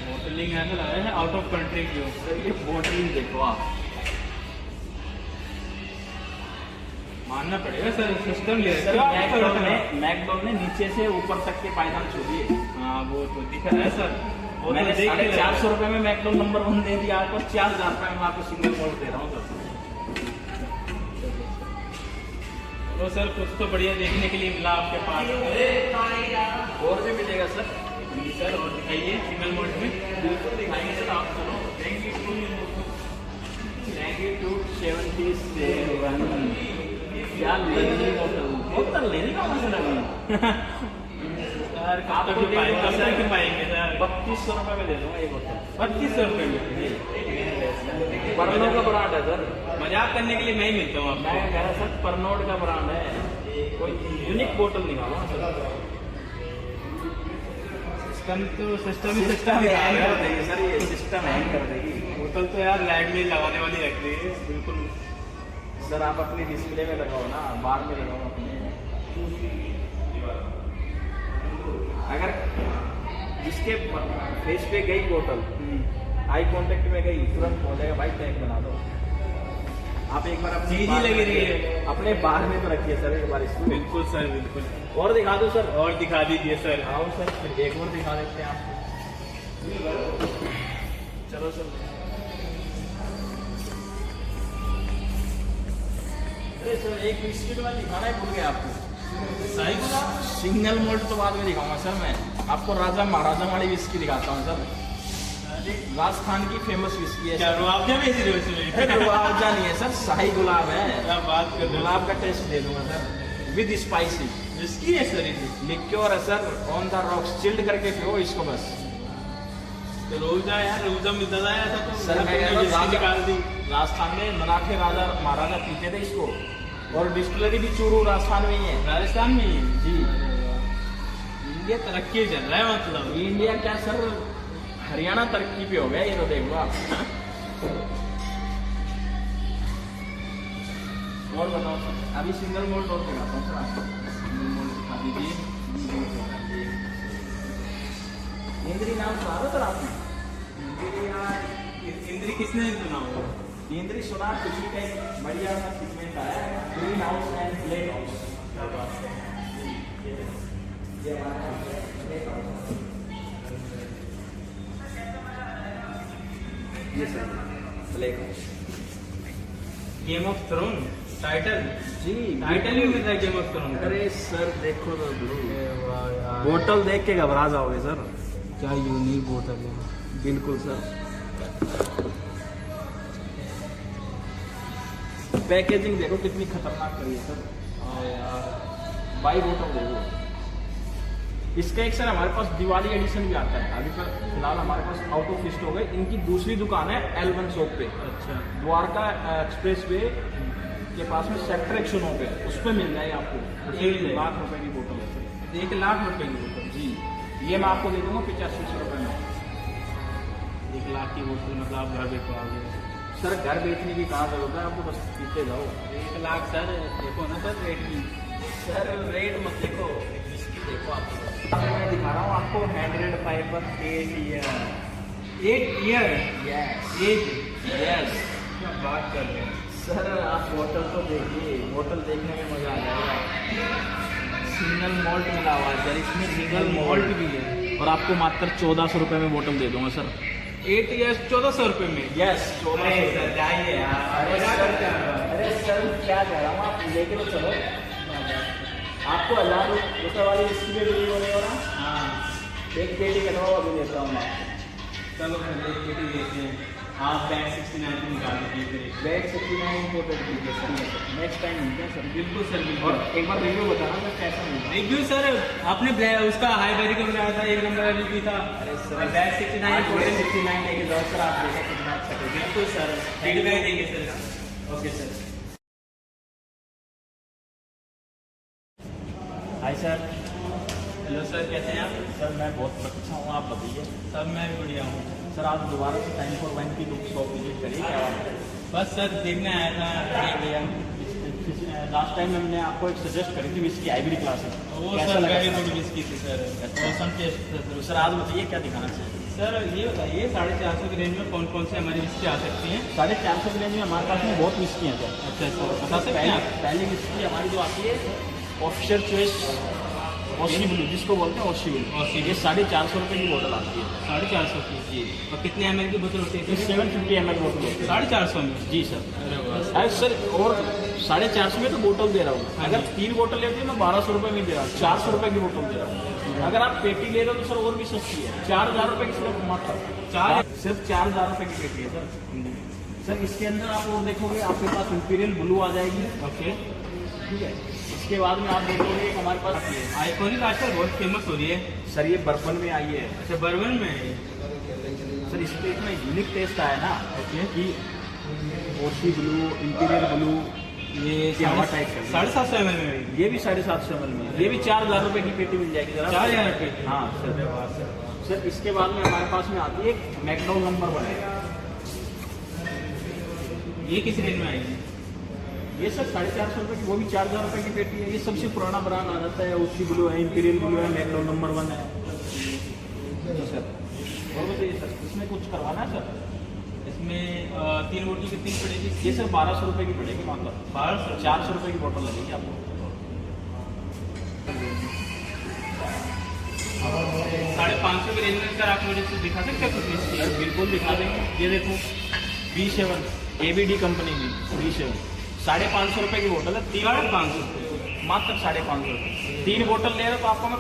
बोटलिंग ऐसा लग रहा है आउट ऑफ कंट्री की हो। सर ये बोटलिंग देखो आप, मानना पड़ेगा सर, सिस्टम ले सर मैकडॉनल्ड ने नीचे से ऊपर तक के पायदान छू दिए। हाँ वो तो दिख रहा है सर, वो तो मैंने देख के 450 रुपए में मैकडॉनल्ड नंबर 1 दे दिया आपको, 4,000 रुपए में आपको सिंगल मोल्ट दे रहा हूँ सर। तो सर कुछ तो बढ़िया देखने के लिए मिला आपके पास। और भी मिलेगा सर। जी सर, और दिखाइए सिंगल मोल्ट में। बिल्कुल दिखाएंगे सर, आप सुनो। Thank you to 77। क्या लेनी बोतल लेने का मसला नहीं। सर कब तक पाएंगे सर, 3200 रुपए में दे दूंगा ये बोतल। 3200 रुपये में। परनोड का ब्रांड है सर। मजाक करने के लिए मैं ही मिलता हूँ आपको। मैं कह रहा सर परनोड का ब्रांड है, कोई यूनिक बोतल निकालो ना सर। सिस्टम तो सिस्टम ही सिस्टम सिस्टम हैंग कर देगी सर, ये सिस्टम हैंग कर देगी। बोतल तो यार लैग में लगाने वाली रख दी है बिल्कुल। सर आप अपनी डिस्प्ले में लगाओ ना, बार में लगाओ अपने। अगर जिसके फेस पे गई बोतल, आई कांटेक्ट में गई, तुरंत बोलेगा भाई टैग बना दो। आप एक बार अपनी चीज ही बार लगी रही है। अपने बार में तो रखिए सर एक बार इसको। बिल्कुल सर बिल्कुल। और दिखा दो सर। और दिखा दीजिए सर। आओ सर, फिर एक और दिखा देते हैं आपको। चलो सर। अरे सर एक बिस्किट में दिखाना ही भूल गया आपको। सही बोला। सिंगल मोल्ट तो बाद में दिखाऊंगा सर। मैं आपको राजा महाराजा वाली विस्की दिखाता हूँ सर। राजस्थान की फेमस विस्की है क्या सर। रुआवजा बेच रहे हो इसमें? गुलाब नहीं है सर, शाही गुलाब है। क्या बात कर रहे हो? गुलाब का टेस्ट दे दूंगा सर, विद स्पाइसी। विस्की है सर ये? लिक्योर है sir, on the rocks, chilled करके पियो इसको बस। तो रोजा यार, रोजा मिलता था ऐसा तो सर मैं कह रहा हूँ विस्की निकाल दी। राजस्थान में मराठे राजा महाराजा पीते थे इसको, और डिस्टिलरी भी चूरू राजस्थान में ही है। राजस्थान में ही? जी। इंडिया तरक्की चल रहा है मतलब। इंडिया क्या सर, हरियाणा तरक्की पे हो गया ये तो देख लो आप। और बताओ सर, अभी सिंगल मोल्ट और दिखाता हूँ सर आपको। सिंगल मोल्ट दिखा दीजिए। इंद्री नाम सुना दो सर आपने? इंद्री किसने सुना होगा? इंद्री सुना, किसी का एक बढ़िया सा सिगमेंट आया है, green house and plate house. क्या बात है। ये हमारा प्लेट हाउस। ये sir plate house. Game of throne title? जी टाइटल भी मिलता है गेम ऑफ थ्रोन का। अरे सर देखो तो बोतल देख के घबरा जाओगे सर। क्या यूनिक बोतल है। बिल्कुल सर। पैकेजिंग देखो कितनी खतरनाक करी है सर। बाई बोतल देखो। इसका एक सर हमारे पास दिवाली एडिशन भी आता है। अभी पर फिलहाल हमारे पास आउट ऑफ स्टॉक है। इनकी दूसरी दुकान है L1 शॉप पे, अच्छा। द्वारका एक्सप्रेस वे के पास में सेक्टर 109 पे, उस पर मिल जाएगी आपको। 1 लाख रुपए की बोतल है सर। 1 लाख रुपए की बोतल? जी, ये मैं आपको दे दूंगा 8500 रुपए में। 1 लाख की बोतल मतलब आप घर बेचवाओगे? सर घर बेचने की कहाँ जरूरत है आपको, बस पीते जाओ। 1 लाख सर देखो ना सर रेट की। सर रेट मत देखो, इसकी देखो आप। मैं दिखा रहा हूँ आपको hundred pipers 8 year. 8 year yes age? Yes. क्या बात कर रहे हैं सर आप बोतल तो देखिए, बोतल देखने में मजा आ जाएगा। सिंगल मोल्ट मिला हुआ है सर इसमें, सिंगल मोल्ट भी है। और आपको मात्र 1400 रुपए में बोतल दे दूंगा सर। 8 ईयर्स 1400 रुपए में? यस 1400। सर जाइए यार। अरे सर क्या कह रहा हूँ, आप लेके तो चलो। आपको 1000 रुपए वाली विस्की में बिलिंग होने वाला। हाँ एक पेटी कटवा अभी देता हूँ आपको। चलो फिर एक पेटी लेते हैं। आप बैग 69 में निकाल दीजिए। बैग 69 इम्पोर्टेड दीजिए सर। नेक्स्ट टाइम मिलते हैं सर। बिल्कुल सर, और बिल्कुल। एक बार रिव्यू बताना सर कैसा मिला। रिव्यू सर आपने उसका हाई बैरी का बनाया था, 1 नंबर रिव्यू था। बैग 69 इम्पोर्टेड इम्पोर्टेंट 69 लेके जाओ सर, आप देखो कितना अच्छा है। बिल्कुल सर, फीडबैक देंगे sir. Okay sir. Hi sir. Hello sir, कैसे हैं आप? सर मैं बहुत अच्छा हूँ, आप बताइए। सर मैं भी बढ़िया हूँ। सर आप दोबारा से टाइम फॉर वन की बुक शॉप विजिट करिए, क्या बात है? बस सर देखने आया था। लास्ट टाइम हमने आपको एक सजेस्ट करी थी विस्की आइवरी क्लासेस, वो कैसा सर लगा वेरी सर? गुड विस्की थी सर, ऑसम टेस्ट था सर। सर आज बताइए क्या दिखाना चाहिए। सर ये बताइए 450 की रेंज में कौन कौन से हमारी विस्की आ सकती हैं? 450 की रेंज में हमारे पास में बहुत विस्की हैं सर। अच्छा सर, बता सकते हैं आप? पहली विस्की हमारी जो आती है ऑफिशियल चॉइस ओशी ब्लू, जिसको बोलते हैं ओशी ब्लू। ओशी ये 450 रुपये की बोतल आती है 450 की जी। और कितने ml की बोतल होती ये है? 750 ml बोतल होती है 450 में? जी सर। अरे वाह। अरे सर, और 450 में तो बोतल दे रहा हूँ। हाँ अगर जी। 3 बोतल लेते हैं मैं 1200 रुपये में दे रहा हूँ, 400 रुपये की बोतल दे रहा हूँ। अगर आप पेटी ले रहे हो तो सर और भी सस्ती है, 4000 रुपये की सिर्फ मात्र सिर्फ 4000 रुपये की पेटी है सर। सर इसके अंदर आप और देखोगे आपके पास इंपीरियल ब्लू आ जाएगी। ओके। ठीक है, इसके बाद में आप देखोगे एक हमारे पास आती है आइकॉनिक आजकल बहुत फेमस हो रही है। सर, ये बर्बन में आई है। अच्छा, बर्बन में है। सर इस पे इतना यूनिक टेस्ट आया ना ओके। कि ओशी ब्लू, इंपीरियल ब्लू, ये ये हवा टाइप का 750 ml में है। ये भी 750 ml में है। ये भी 4000 रुपये की पेटी मिल जाएगी जरा। 4000 रुपये की? हाँ सर। सर इसके बाद में हमारे पास में आती है मैकडॉल नंबर 1 है। ये किस रेंज में आएगी? ये सर 450 रुपये की, वो भी 4000 रुपये की पेटी है। ये सबसे पुराना ब्रांड आ जाता है, ओशी ब्लू है, इंपीरियल ब्लू है, मैकडॉल नंबर 1 है। जी सर। और बताइए सर, इसमें कुछ करवाना है सर? इसमें 3 बोतल कितनी पड़ेगी? ये सर 1200 रुपये की पड़ेगी, मतलब 1200। 400 रुपये की बोतल लगेगी आपको। 550 की रेंज में सर आप मुझे दिखा सकते हैं कुछ विस्की? सर बिल्कुल दिखा देंगे। ये देखो B7 ABD कंपनी की B7 550 रुपये की बोतल है। 550 रुपये मात्र 550 रुपये। 3 बोतल ले रहे हो तो आपको मैं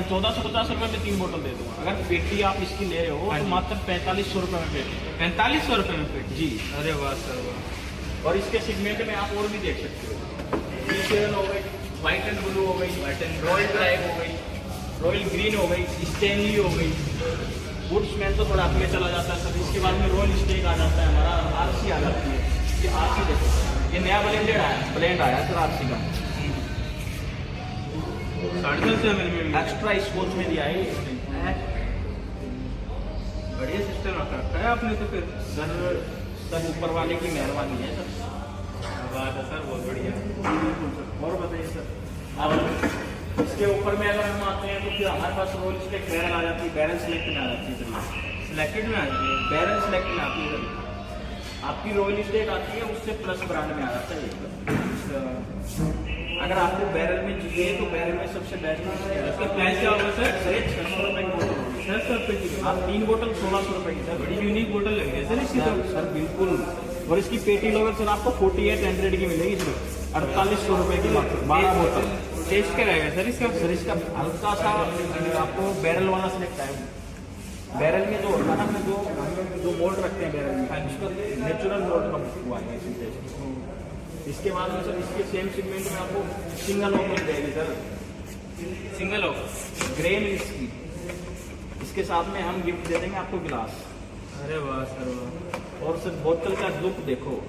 1450 रुपये में 3 बोतल दे दूँगा। अगर पेटी आप इसकी ले रहे हो हाँ तो जी। मात्र 4500 रुपये में पेटी। 4500 रुपये में पेटी? जी। अरे वाह सर वाह। और इसके सेगमेंट में आप और भी देख सकते हो। B7 हो गई, व्हाइट एंड ब्लू हो गई, रॉयल ड्राइव हो गई, रॉयल ग्रीन हो गई, स्टेनली हो गई। वुड्समैन तो थोड़ा अपने चला जाता है सर। इसके बाद में रॉयल स्टेक आ जाता है, हमारा RC आ जाती है। ये RC देखो, ये नया ब्लेंड आया सर RC का। 750 ml में एक्स्ट्रा स्कोच में दिया है ये। बढ़िया सिस्टम रखा है आपने तो फिर। सर सब ऊपर वाले की मेहरबानी है सर। बात है सर, बहुत बढ़िया। बिल्कुल सर। और बताइए सर, अब इसके ऊपर में अगर हम आते हैं तो फिर हमारे पास रोल स्टेक बैरल आ जाती है, बैरल सेलेक्ट में आ जाती है सर। सिलेक्टेड में आती है? बैरल सेलेक्ट में आती है सर। आपकी रॉयल स्टेक आती है, उससे प्लस ब्रांड में आ जाता है ये। अगर आपको बैरल में चाहिए तो बैरल में सबसे बेस्ट इसका प्राइस क्या होगा सर? सर 600 रुपये की बोतल होगी। 600 रुपये की? आप 3 बोतल 1600 रुपये की सर। बड़ी यूनिक बोतल लग रही है सर इसकी तो। सर बिल्कुल। और इसकी पेटी लोगे सर आपको 4800 की मिलेगी सिर्फ 4800 रुपये की मात्र 12 बोतल। टेस्ट क्या रहेगा सर इसका? सर इसका हल्का सा आपको बैरल वाला सिलेक्ट है। बैरल में जो होता है ना, जो मोल्ड रखते हैं बैरल में, उसका नेचुरल मोल्ड का हुआ है इसमें। इसके बाद में सर इसके सेम सेगमेंट में आपको सिंगल ऑफ मिल जाएगी सर। सिंगल ऑफ ग्रे में इसकी, इसके साथ में हम गिफ्ट दे देंगे आपको गिलास। अरे वाह सर वाह। और सर बोतल का लुक देखो,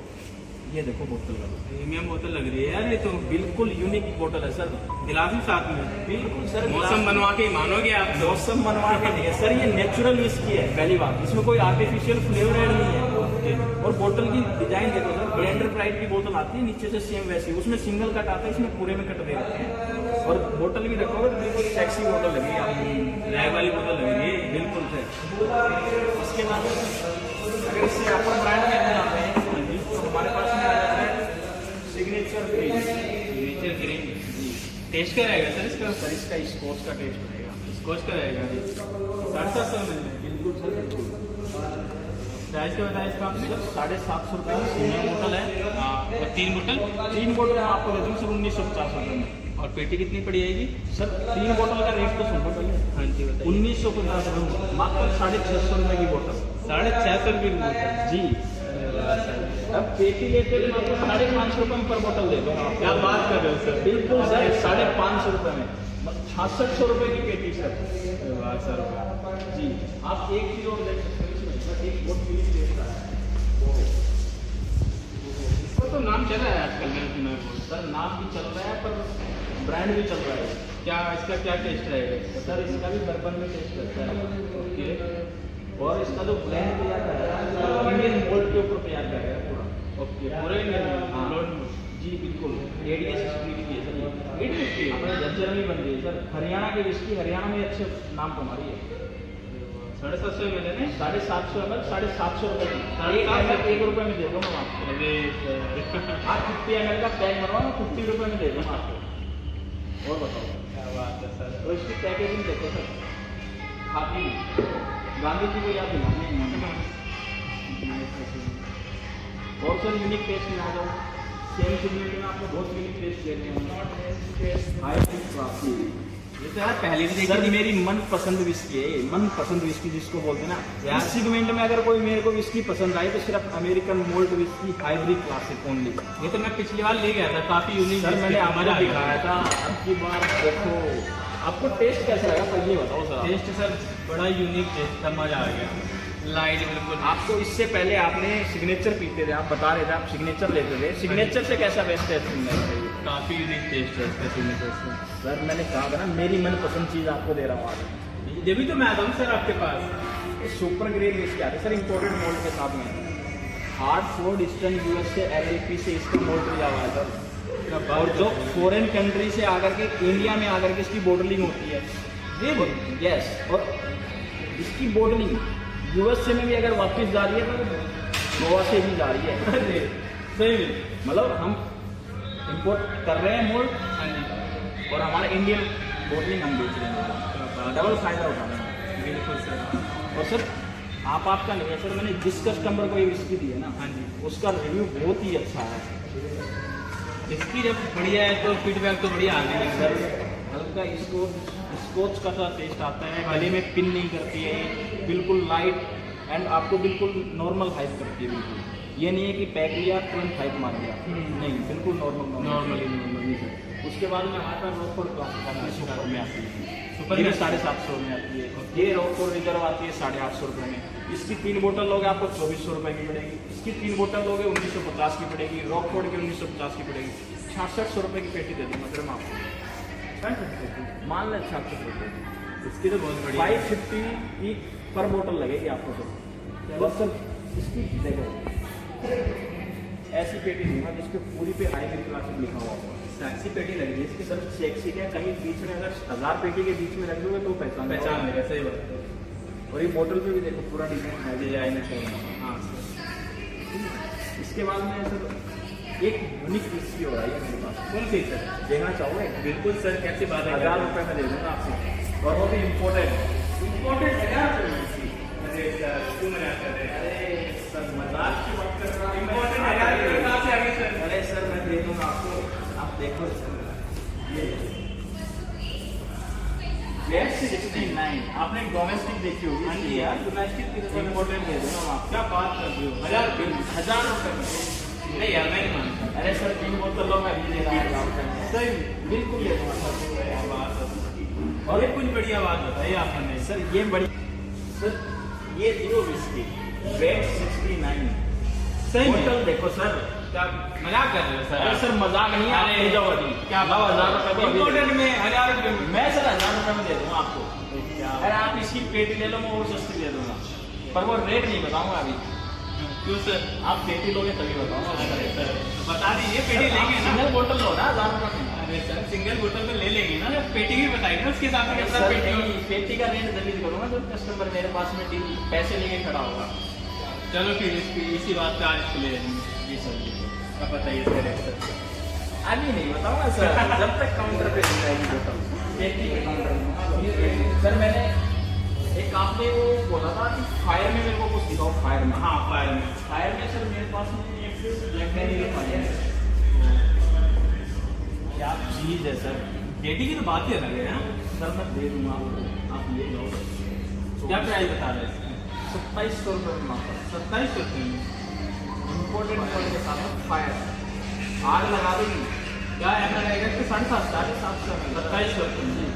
ये देखो बोतल का लुक, प्रीमियम बोतल लग रही है यार ये तो। बिल्कुल यूनिक बोतल है सर। गिलास भी साथ में? बिल्कुल सर। मौसम बनवा के ही मानोगे आप तो। मौसम बनवा के नहीं है सर, ये नेचुरल विस्की है पहली बात। इसमें कोई आर्टिफिशियल फ्लेवर ऐड नहीं है। और बोतल की डिजाइन देखो सर, ब्लेंडर प्राइड की बोतल आती है, नीचे से सेम वैसी, उसमें सिंगल कट आता है, इसमें पूरे में कट दे रखे हैं। और बोतल भी रखोगे तो बिल्कुल सेक्सी बोतल लगेगी आपको, नए वाली बोतल लग रही है बिल्कुल सर। इसके बाद अगर इससे अपर ब्रांड में अंदर आते हैं तो हमारे पास में आ जाता है signature green. Signature green. Taste क्या रहेगा सर इसका? सर इसका स्कॉच का टेस्ट रहेगा। स्कॉच का रहेगा? 750 में? बिल्कुल सर बिल्कुल। प्राइस क्या बताया इसका आपने? सर 750 रुपये की सिंगल बोतल है। हाँ। और 3 बोतल? 3 बोतल मैं आपको दे दूँ सर 1950 रुपये में। और पेटी कितनी पड़ी जाएगी? सर 3 बोतल का रेट तो सुनो पहले। हाँ जी बताइए। 1950 रुपये, मात्र 650 रुपये की बोतल। 650 रुपये की बोतल जी। वाह सर, अब पेटी लेते तो मैं आपको 550 रुपये में पर बोतल दे दूँगा। क्या बात कर रहे हो सर। बिल्कुल सर, 550 रुपये में 6600 रुपये की पेटी सर। वाह सर वाह। जी, आप 1 किलो और ले सकते हो इसमें, बस एक बहुत मिली देता है। इसका तो नाम चल रहा है आजकल, मैंने सुना है बहुत। सर नाम भी चल रहा है पर ब्रांड भी चल रहा है। क्या इसका क्या टेस्ट रहेगा? सर इसका भी बर्बन में टेस्ट करता है। ओके, और इसका जो ब्रांड तैयार कर रहा है इंडियन मोल्ड के ऊपर तैयार कर रहा है पूरा। ओके, पूरे हाँ। लोड जी बिल्कुल, एडीएस स्ट्रीट की है सर ये। ADS की है? अपने झज्जर में बन रही है सर। हरियाणा की विस्की हरियाणा में अच्छे नाम कमा रही है। 750 ml है ना? 750 ml 750 रुपये की। 750 1 रुपये में दे दूँगा मैं आपको। अरे आप 50 ml का पैक बनवाओ, 50 रुपये में दे दूँगा आपको। और बताओ, क्या बात है सर। तो इसकी पैकेजिंग देखो सर, काफी गांधी जी को याद दिलाने हैं। और सर यूनिक टेस्ट में आ जाओ, सेम सेगमेंट में आपको बहुत यूनिक टेस्ट देते हैं। ये तो यार पहले भी सर देखी थी। मेरी मनपसंद विस्की है, मनपसंद विस्की जिसको बोलते हैं ना यार। इस सेगमेंट में अगर कोई मेरे को विस्की पसंद आई तो सिर्फ American moult whisky hybrid classic only. ये तो मैं पिछली बार ले गया था, काफी यूनिक। सर मैंने आपको दिखाया था, अब की बार देखो आपको टेस्ट कैसा लगा पहले बताओ सर। टेस्ट सर बड़ा यूनिक टेस्ट था, मजा आ गया। लाइट बिल्कुल। आपको इससे पहले आपने सिग्नेचर पीते थे, आप बता रहे थे आप सिग्नेचर लेते थे, सिग्नेचर से कैसा बेस्ट है सिग्नेचर? काफी यूनिक टेस्ट है इसका सिग्नेचर से। सर मैंने कहा था ना मेरी मनपसंद चीज़ आपको दे रहा हूँ आज। ये भी तो मैं आता हूँ सर आपके पास। ये सुपर ग्रेड विस्की आते सर इंपोर्टेड मोल्ड के साथ में। हार्टफोर्ड ईस्टर्न यूएस से LLP से इसका मोल्ड लिया हुआ है सर। और जो फॉरेन कंट्री से आकर के इंडिया में आकर के इसकी बॉटलिंग होती है। यस, और इसकी बॉटलिंग यूएसए में भी अगर वापस जा रही है तो गोवा से भी जा रही है। सही में। मतलब हम इंपोर्ट कर रहे हैं मोल्ड हाँ जी, और हमारा इंडियन बॉटलिंग हम बेच रहे हैं, डबल फायदा उठा रहे हैं। बिल्कुल सर। और सर आपका नहीं है सर, मैंने जिस कस्टमर को ये विस्की दी है ना, हाँ जी, उसका रिव्यू बहुत ही अच्छा है इसकी जब बढ़िया है तो फीडबैक तो बढ़िया आ गई सर। हल्का स्कोच का सा टेस्ट आता है, गले में पिन नहीं करती है, बिल्कुल लाइट एंड आपको बिल्कुल नॉर्मल हाइप करती है। बिल्कुल ये नहीं है कि पैक लिया तुरंत हाइप मार दिया, नहीं बिल्कुल नॉर्मली सर। उसके बाद में हमारे पास रॉकफोर्ड क्लासिक सुपर में आती है, सुपर ये में 750 में आती है। ये रॉकफोर्ड रिजर्व आती है 850 रुपये में। इसकी 3 बोतल लोगे आपको 2400 रुपये की पड़ेगी। इसकी 3 बोतल लोगे 1950 की पड़ेगी। रॉकफोर्ड की 1950 की पड़ेगी। 6600 रुपये की पेटी दे दूँगा सर मैं आपको। मान लें 6600 रुपये। इसकी तो बहुत बढ़िया है। 550 की पर बोतल लगेगी आपको सर। बस सर इसकी देखो ऐसी पेटी दूंगा जिसके पूरी पे हाइब्रिड क्लासिक लिखा हुआ होगा। सेक्सी पेटी लग रही है इसकी सर सेक्सी क्या, कहीं बीच में अगर 1000 पेटी के बीच में रख दोगे तो पहचान लेगा, सही बात है। और ये बोतल पे भी देखो पूरा डिजाइन है, डिजाइन है। हाँ सर। इसके बाद में सर एक यूनिक विस्की हो रहा है मेरे पास। कौन सी सर? देखना चाहोगे? बिल्कुल सर, कैसी बात है। 1000 रुपये में दे दूंगा आपसे, और वो भी इम्पोर्टेड है क्या? अरे सर क्यों मजाक कर रहे हैं? अरे सर मजाक की बात कर रहा हूँ। इम्पोर्टेंट है यार, ये कहाँ से आ गई सर? अरे सर मैं दे दूंगा आपको, आप देखो ये 69 आपने डोमेस्टिक देखी होगी। हाँ जी यार, डोमेस्टिक की तो इम्पोर्टेंट दे दूंगा मैं आपको। क्या बात कर रहे हो? 1000 रुपये में। नहीं यार, मैं नहीं मानता। अरे सर 3 बोतल लो, मैं अभी दे रहा हूँ सही बिल्कुल ले दूंगा सर। क्या बात है। और एक कुछ बढ़िया बात बताइए आपने। सर ये बड़ी सर ये जीरो विस्की रेट 69 सही में? बोतल देखो सर। क्या मजाक कर रहे हो सर? अरे सर मजाक नहीं है, आप ले जाओ अभी। क्या लाओ 1000 रुपये तो अभी दे इम्पोर्टेंट दो। में 1000 रुपये में? मैं सर 1000 रुपये में दे दूंगा आपको। क्या अरे आप इसकी पेटी ले लो, मैं और सस्ती दे दूंगा, पर वो रेट नहीं बताऊंगा अभी। क्यों सर? आप पेटी लोगे तभी बताऊंगा। अरे सर बता दीजिए, पेटी लेंगे ना? सिंगल बोतल लो ना 1000 रुपये में। अरे सर सिंगल बोतल में ले लेंगे ना, पेटी भी बताइए ना उसके साथ में कितना सर पेटी नहीं, पेटी का रेट तभी करूंगा जब कस्टमर मेरे पास में पैसे लेके खड़ा होगा। चलो फिर इसी बात पे आज इसको ले लेंगे। जी सर जी अब बताइए इसका रेट सर। अभी नहीं बताऊंगा सर, जब तक काउंटर पे नहीं जाएगी बोतल पेटी के काउंटर में। सर मैंने एक आपने वो बोला था कि फायर में मेरे को कुछ दिखाओ। फायर में? हाँ फायर में सर मेरे पास में एक ब्लैकबेरी का फायर है। क्या चीज़ है सर। पेटी की तो बात ही अलग है ना? सर मैं दे दूंगा आपको, आप ले लो। क्या प्राइस बता रहे हैं? 2700 रुपये में मात्र 2700 रुपये में। इम्पोर्टेड मॉडल के साथ में फायर आग लगा देगी। क्या एम एल आएगा कि 750 750 में 2700 रुपये में।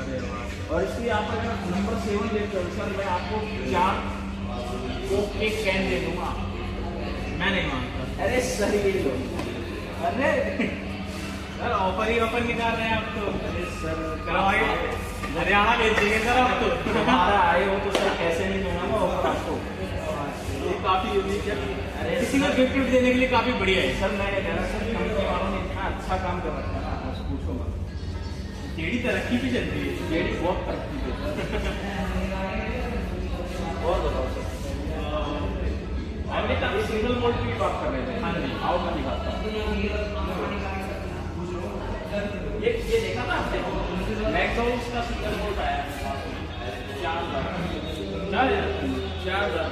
अरे वाह। और इसकी आप अगर नंबर 7 लेते हो सर, मैं आपको 4 कोक के कैन दे दूंगा। मैं नहीं मानता। अरे सर ये लो। अरे सर ऑफर ही ऑफर निकाल रहे हैं आप तो। अरे सर करवाइए, हरियाणा भेज देंगे सर आप तो। हमारा आए हो तो सर कैसे नहीं दूंगा मैं ऑफर आपको। ये काफी यूनिक है। अरे किसी को सर- गिफ्ट देने के लिए काफी बढ़िया है। सर मैं कह रहा सर कंपनी वालों ने इतना अच्छा काम कर रखा है ना, बस पूछो मत। जेडी तरक्की भी चल रही है। जेडी बहुत तरक्की पे है। और बताओ सर, अभी तक सिंगल मोल्ड की बात कर रहे थे। हाँ जी। आओ मैं दिखाता हूँ। ये देखा ना आपने, मैकडॉनल्ड्स का सिंगल मोल्ड आया है 4,000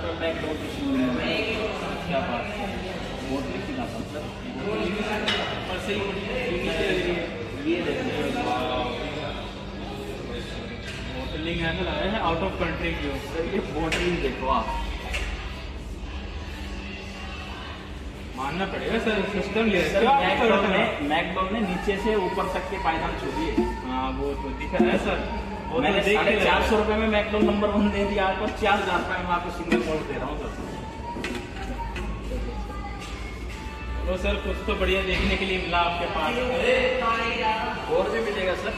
का मैकडॉनल्ड्स की सिंगल मोल्ड। क्या बात है, बहुत ही दिखाता हूँ सर। और सही यूनिक लग रही है। ये देखिए, होटलिंग ऐसा लग रहा है आउट ऑफ कंट्री की हो। सर ये बॉटलिंग देखो आप। मानना पड़ेगा सर, सिस्टम ले सर रहे हैं। मैकडॉनल्ड ने नीचे से ऊपर तक के पायदान छू दिए। हाँ वो तो दिख रहा है सर। वो तो मैंने देख ही रहे हैं। 450 रुपये में मैकडॉनल्ड नंबर 1 दे दिया आपको, 4,000 रुपये में आपको सिंगल मोल्ड दे रहा हूँ सर। तो सर कुछ तो बढ़िया देखने के लिए मिला आपके पास। और भी मिलेगा सर।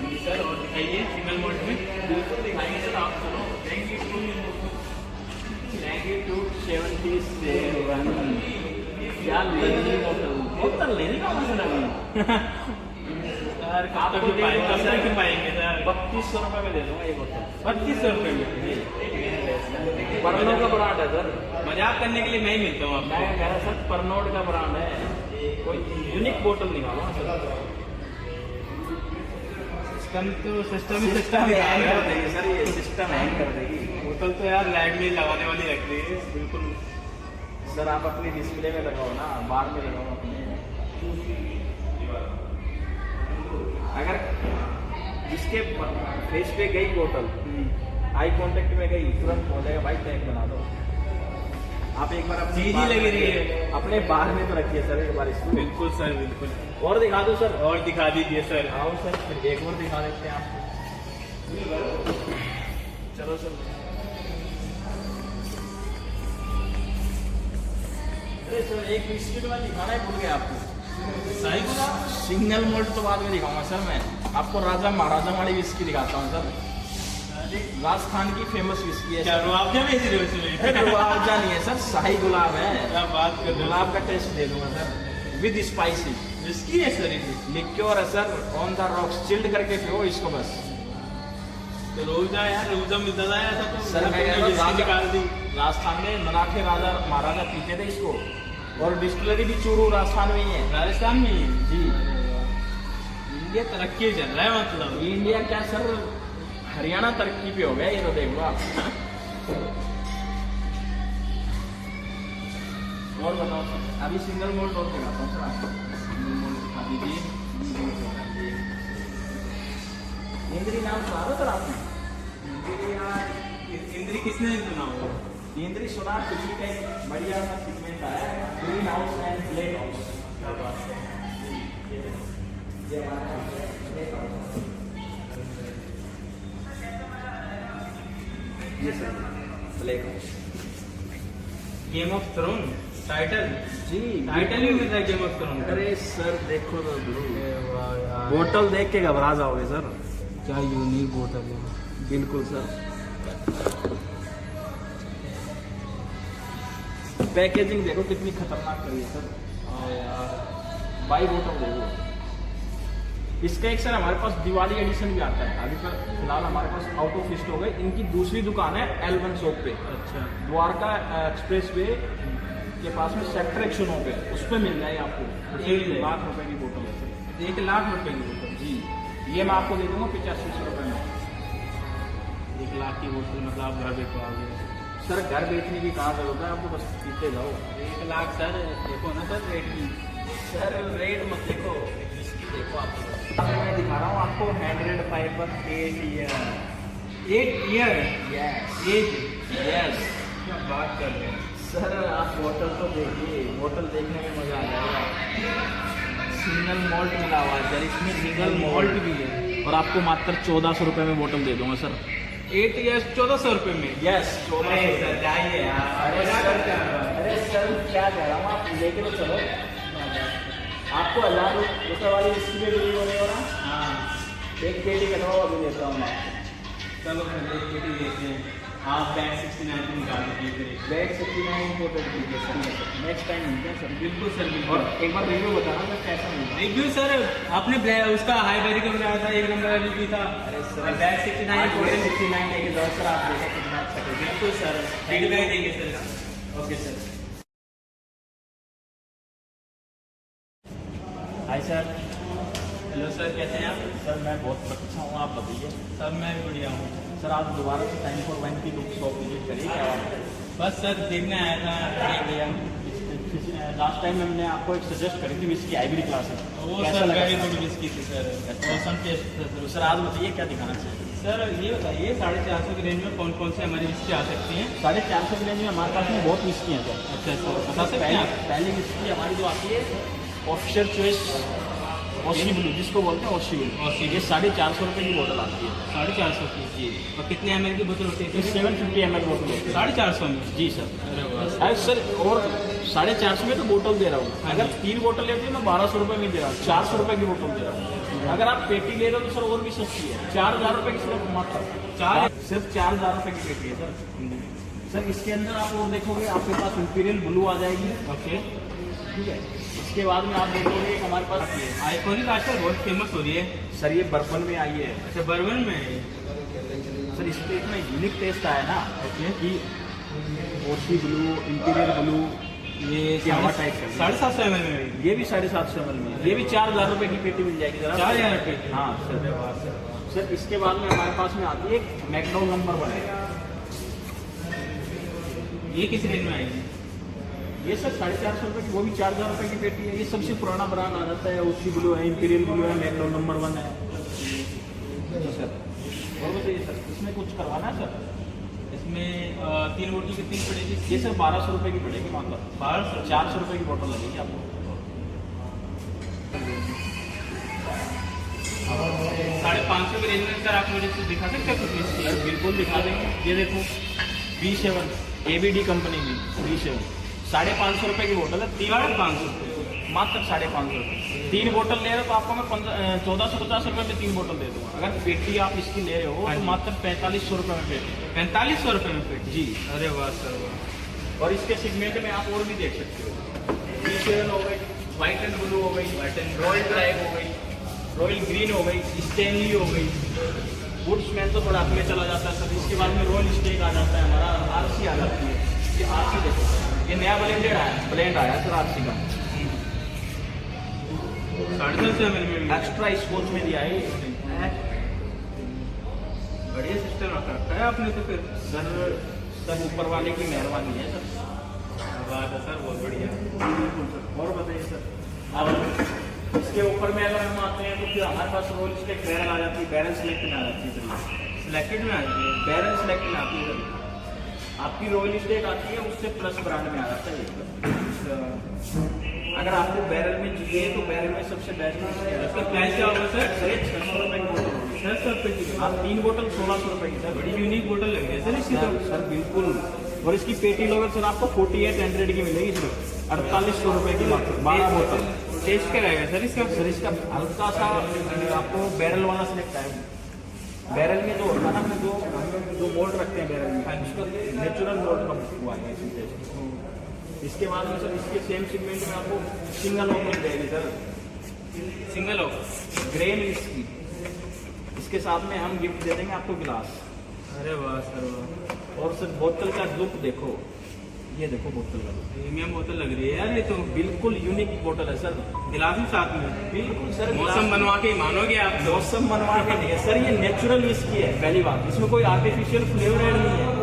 जी सर, और दिखाइए सिंगल मोड में। बिल्कुल दिखाएंगे सर आपको। Magnitude 77। क्या लेनी बोतल लेने का मसला नहीं। सर आपको कब तक पाएंगे, कब तक पाएंगे सर? 3200 रुपये में दे दूंगा ये बोतल। 3200 रुपये में। परनो का ब्रांड है सर। मजाक करने के लिए मैं ही मिलता हूँ आपको। मैं कह रहा सर परनोड का ब्रांड है, कोई यूनिक बोतल निकालो ना सर। सिस्टम तो सिस्टम ही सिस्टम सिस्टम हैंग कर देगी सर, ये सिस्टम हैंग कर देगी। बोतल तो यार लैब में लगाने वाली रख दी है बिल्कुल। सर आप अपनी डिस्प्ले में लगाओ ना, बार में लगाओ अपने। अगर जिसके फेस पे गई बोतल, आई कांटेक्ट में गई, तुरंत बोलेगा भाई टैग बना दो। आप एक बार अपनी चीज ही बार लगी में रही है। अपने बार में तो रखिए सर एक बार इसको। बिल्कुल सर बिल्कुल। और दिखा दो सर। और दिखा दीजिए सर। आओ सर, फिर एक और दिखा देते हैं आपको। चलो सर। अरे सर एक बिस्किट में दिखाना ही भूल गया आपको। सही बोला। सिंगल मोल्ड तो बाद में दिखाऊंगा सर। मैं आपको राजा महाराजा वाली विस्की दिखाता हूँ सर। राजस्थान की फेमस विस्की है क्या सर। रुआवजा बेच रहे हो इसमें? गुलाब नहीं है सर, शाही गुलाब है। क्या बात कर रहे हो? गुलाब का टेस्ट दे दूंगा सर, विद स्पाइसी। विस्की है सर ये? लिक्योर है sir, on the rocks, chilled करके पियो इसको बस। तो रोजा यार, रोजा मिलता था ऐसा तो सर मैं कह रहा हूँ, विस्की निकाल दी। राजस्थान में मराठे राजा महाराजा पीते थे इसको, और डिस्टिलरी भी चूरू राजस्थान में ही है। राजस्थान में ही है? जी। इंडिया तरक्की चल रहा है मतलब। इंडिया क्या सर, हरियाणा तरक्की पे हो गया ये तो देख लो आप। और बताओ सर, अभी सिंगल मोल्ड और दिखाता हूँ सर आपको। सिंगल मोल्ड दिखा दीजिए। इंद्री नाम सुना दो सर आपने? इंद्री किसने सुना हो? इंद्री सुना, किसी का एक बढ़िया सा सिगमेंट आया, green house and black house. क्या बात है। ये हमारा ब्लैक हाउस। ये sir black house. Game of throne title. जी टाइटल भी मिलता है गेम ऑफ थ्रोन का। अरे सर देखो तो वाह यार, बोतल देख के घबरा जाओगे सर। क्या यूनिक बोतल है। बिल्कुल सर। पैकेजिंग देखो कितनी खतरनाक करी है सर। हाँ यार, बाई बोतल देखो। इसका एक सर हमारे पास दिवाली एडिशन भी आता है। अभी पर फिलहाल हमारे पास आउट ऑफ स्टॉक है। इनकी दूसरी दुकान है L1 शॉप पे, अच्छा। द्वारका एक्सप्रेस वे के पास में सेक्टर 109 पे, उस पर मिल जाएगी आपको। 1 लाख रुपए की बोतल है सर। 1 लाख रुपए की बोतल। जी, ये मैं आपको दे दूंगा 8500 रुपये में। 1 लाख की बोतल मतलब आप घर बेचवाओगे? सर घर बेचने की कहाँ जरूरत है आपको, बस पीते जाओ। 1 लाख सर, देखो ना सर रेट की। सर रेट मत देखो, इसकी देखो आप। मैं दिखा रहा हूँ आपको hundred pipers 8 year. 8 year yes age. Yes क्या बात कर रहे हैं सर, आप बोतल तो देखिए, बोतल देखने में मज़ा आ जाएगा। सिंगल मॉल्ट मिला हुआ है सर, इसमें सिंगल मॉल्ट भी है और आपको मात्र 1400 रुपये में बोतल दे दूंगा सर। 8 years 1400 रुपये में? यस, 1400 सर जाइए यार। अरे सर क्या कह रहा हूँ, आप लेके तो चलो। आपको 1000 रुपये वाली विस्की में भी होने वाला। हाँ, एक पेटी कटवाओ, अभी देता हूँ आपको। चलो फिर एक पेटी देखते हैं। आप बैग 69 निकाल दीजिए। बैग 69 इम्पोर्टेड दीजिए सर, नेक्स्ट टाइम मिलते हैं सर। बिल्कुल सर, बिल्कुल। और एक बार रिव्यू बताना सर कैसा मिला। रिव्यू सर, आपने उसका हाई बैरी का बनाया था, 1 नंबर रिव्यू था। बैग 69 इम्पोर्टेड 69 लेके जाओ सर, आप देखो कितना अच्छा है। बिल्कुल सर, फीडबैक देंगे sir. Okay sir. Hi sir. Hello sir, कैसे हैं आप? सर मैं बहुत अच्छा हूँ, आप बताइए। सर मैं भी बढ़िया हूँ। सर आप दोबारा से टाइम फॉर वाइन की बुक शॉप विजिट करिए, क्या बात है? बस सर देखने आया था, देख लिया। लास्ट टाइम हमने आपको एक सजेस्ट करी थी विस्की आइवरी क्लास है, वो सर वेरी गुड विस्की थी सर, ऑसम टेस्ट था सर। सर आज बताइए क्या दिखाना चाहिए। सर ये बताइए 450 की रेंज में कौन कौन से हमारी विस्की आ सकती हैं? 450 की रेंज में हमारे पास में बहुत विस्की हैं सर। अच्छा सर, बता सकते हैं आप? पहली विस्की हमारी जो आती है ऑफिशियल चॉइस ओशी ब्लू, जिसको बोलते हैं ओशी ब्लू, ये 450 रुपये की बोतल आती है। 450 की? जी। और कितने ml की बोतल होती है? 750 ml बोतल होती है। 450 में? जी सर। अरे वाह। अरे सर, और 450 में तो बोतल दे रहा हूँ। अगर 3 बोतल लेते हैं मैं 1200 रुपये में दे रहा हूँ, 400 रुपये की बोतल दे रहा हूँ। अगर आप पेटी ले रहे हो तो सर और भी सस्ती है, 4000 रुपये की सिर्फ मात्र सिर्फ 4000 रुपये की पेटी है सर। सर इसके अंदर आप और देखोगे, आपके पास इंपीरियल ब्लू आ जाएगी। ओके, ठीक है। इसके बाद में आप देखोगे एक हमारे पास ये आइकॉनिक आजकल बहुत फेमस हो रही है। सर, ये बर्बन में आई है। अच्छा, बर्बन में? सर इस पे इतना यूनिक टेस्ट आया ना कि ओशी ब्लू, इंपीरियल ब्लू, ये हवा टाइप का 750 ml में? ये भी 750 ml में, ये भी 4000 रुपये की पेटी मिल जाएगी जरा। 4000 रुपये? हाँ सर। सर इसके बाद में हमारे पास में आती है एक मैकडॉन नंबर 1 है। ये किस रेंज में आएगी? ये सर 450 रुपये की, वो भी 4000 रुपये की पेटी है। ये सबसे पुराना ब्रांड आ जाता है, ओशी ब्लू है, इंपीरियल ब्लू है, मैकडॉन नंबर 1 है। जी सर। और बताइए सर, इसमें कुछ करवाना है सर? इसमें 3 बोतल कितनी की पड़ेगी? ये सर 1200 रुपये की पड़ेगी, मात्र 1200? 400 रुपये की बोतल लगेगी आपको। 550 की रेंज में सर आप मुझे कुछ दिखा सकते हैं कुछ विस्की? सर बिल्कुल दिखा देंगे। ये देखो B7 ABD कंपनी की B7 550 रुपये की बोतल है। 550 रुपये? मात्र 550 रुपये। 3 बोतल ले रहे हो तो आपको मैं 1450 रुपये में 3 बोतल दे दूँगा। अगर पेटी आप इसकी ले रहे हो तो मात्र 4500 रुपये में पेटी। 4500 रुपये में पेटी? जी। अरे वाह सर वाह। और इसके सेगमेंट में आप और भी देख सकते हो। B7 हो गई, व्हाइट एंड ब्लू हो गई, रॉयल ड्राइव हो गई, रॉयल ग्रीन हो गई, स्टेनली हो गई, वुड्समैन तो थोड़ा अपने चला जाता है सर। इसके बाद में रॉयल स्टेक आ जाता है, हमारा RC आ जाती है। ये RC देखो, ये नया ब्लेंड आया सर RC का। 750 ml में एक्स्ट्रा स्कोच में दिया है ये। बढ़िया सिस्टम रखा है आपने तो फिर। सर ऊपर वाले की मेहरबानी है सर। बात है सर, बहुत बढ़िया। बिल्कुल सर। और बताइए सर, अब इसके ऊपर में अगर हम आते हैं तो फिर हमारे पास रोल स्टेक बैरल आ जाती है, बैरल सेलेक्ट में आ जाती है सर। सिलेक्टेड में आती है? बैरल सेलेक्ट में आती है सर। आपकी रॉयल स्टेक आती है, उससे प्लस ब्रांड में आ जाता है ये। अगर आपको बैरल में चाहिए तो बैरल में सबसे बेस्ट इसका प्राइस क्या होगा सर? सर 600 रुपये की बोतल होगी। 600 रुपये की? आप 3 बोतल 1600 रुपये की सर। बड़ी यूनिक बोतल लग रही है सर इसकी तो। सर बिल्कुल। और इसकी पेटी लोगे सर आपको 4800 की मिलेगी सिर्फ 4800 रुपये की मात्र 12 बोतल। टेस्ट क्या रहेगा सर इसका? सर इसका हल्का सा आपको बैरल वाला सिलेक्ट है। बैरल में जो होता है ना, जो मोल्ड रखते हैं बैरल में, उसका नेचुरल मोल्ड का हुआ है इसमें। इसके बाद में सर इसके सेम सेगमेंट में आपको सिंगल ऑफ मिल जाएगी सर। सिंगल ऑफ ग्रे में इसकी, इसके साथ में हम गिफ्ट दे देंगे आपको गिलास। अरे वाह सर वाह। और सर बोतल का लुक देखो, ये देखो बोतल का लुक, प्रीमियम बोतल लग रही है यार ये तो। बिल्कुल यूनिक बोतल है सर। गिलास भी साथ में? बिल्कुल सर। मौसम बनवा के मानोगे आप तो? मौसम बनवा के नहीं है सर, ये नेचुरल विस्की है पहली बात। इसमें कोई आर्टिफिशियल फ्लेवर ऐड नहीं है।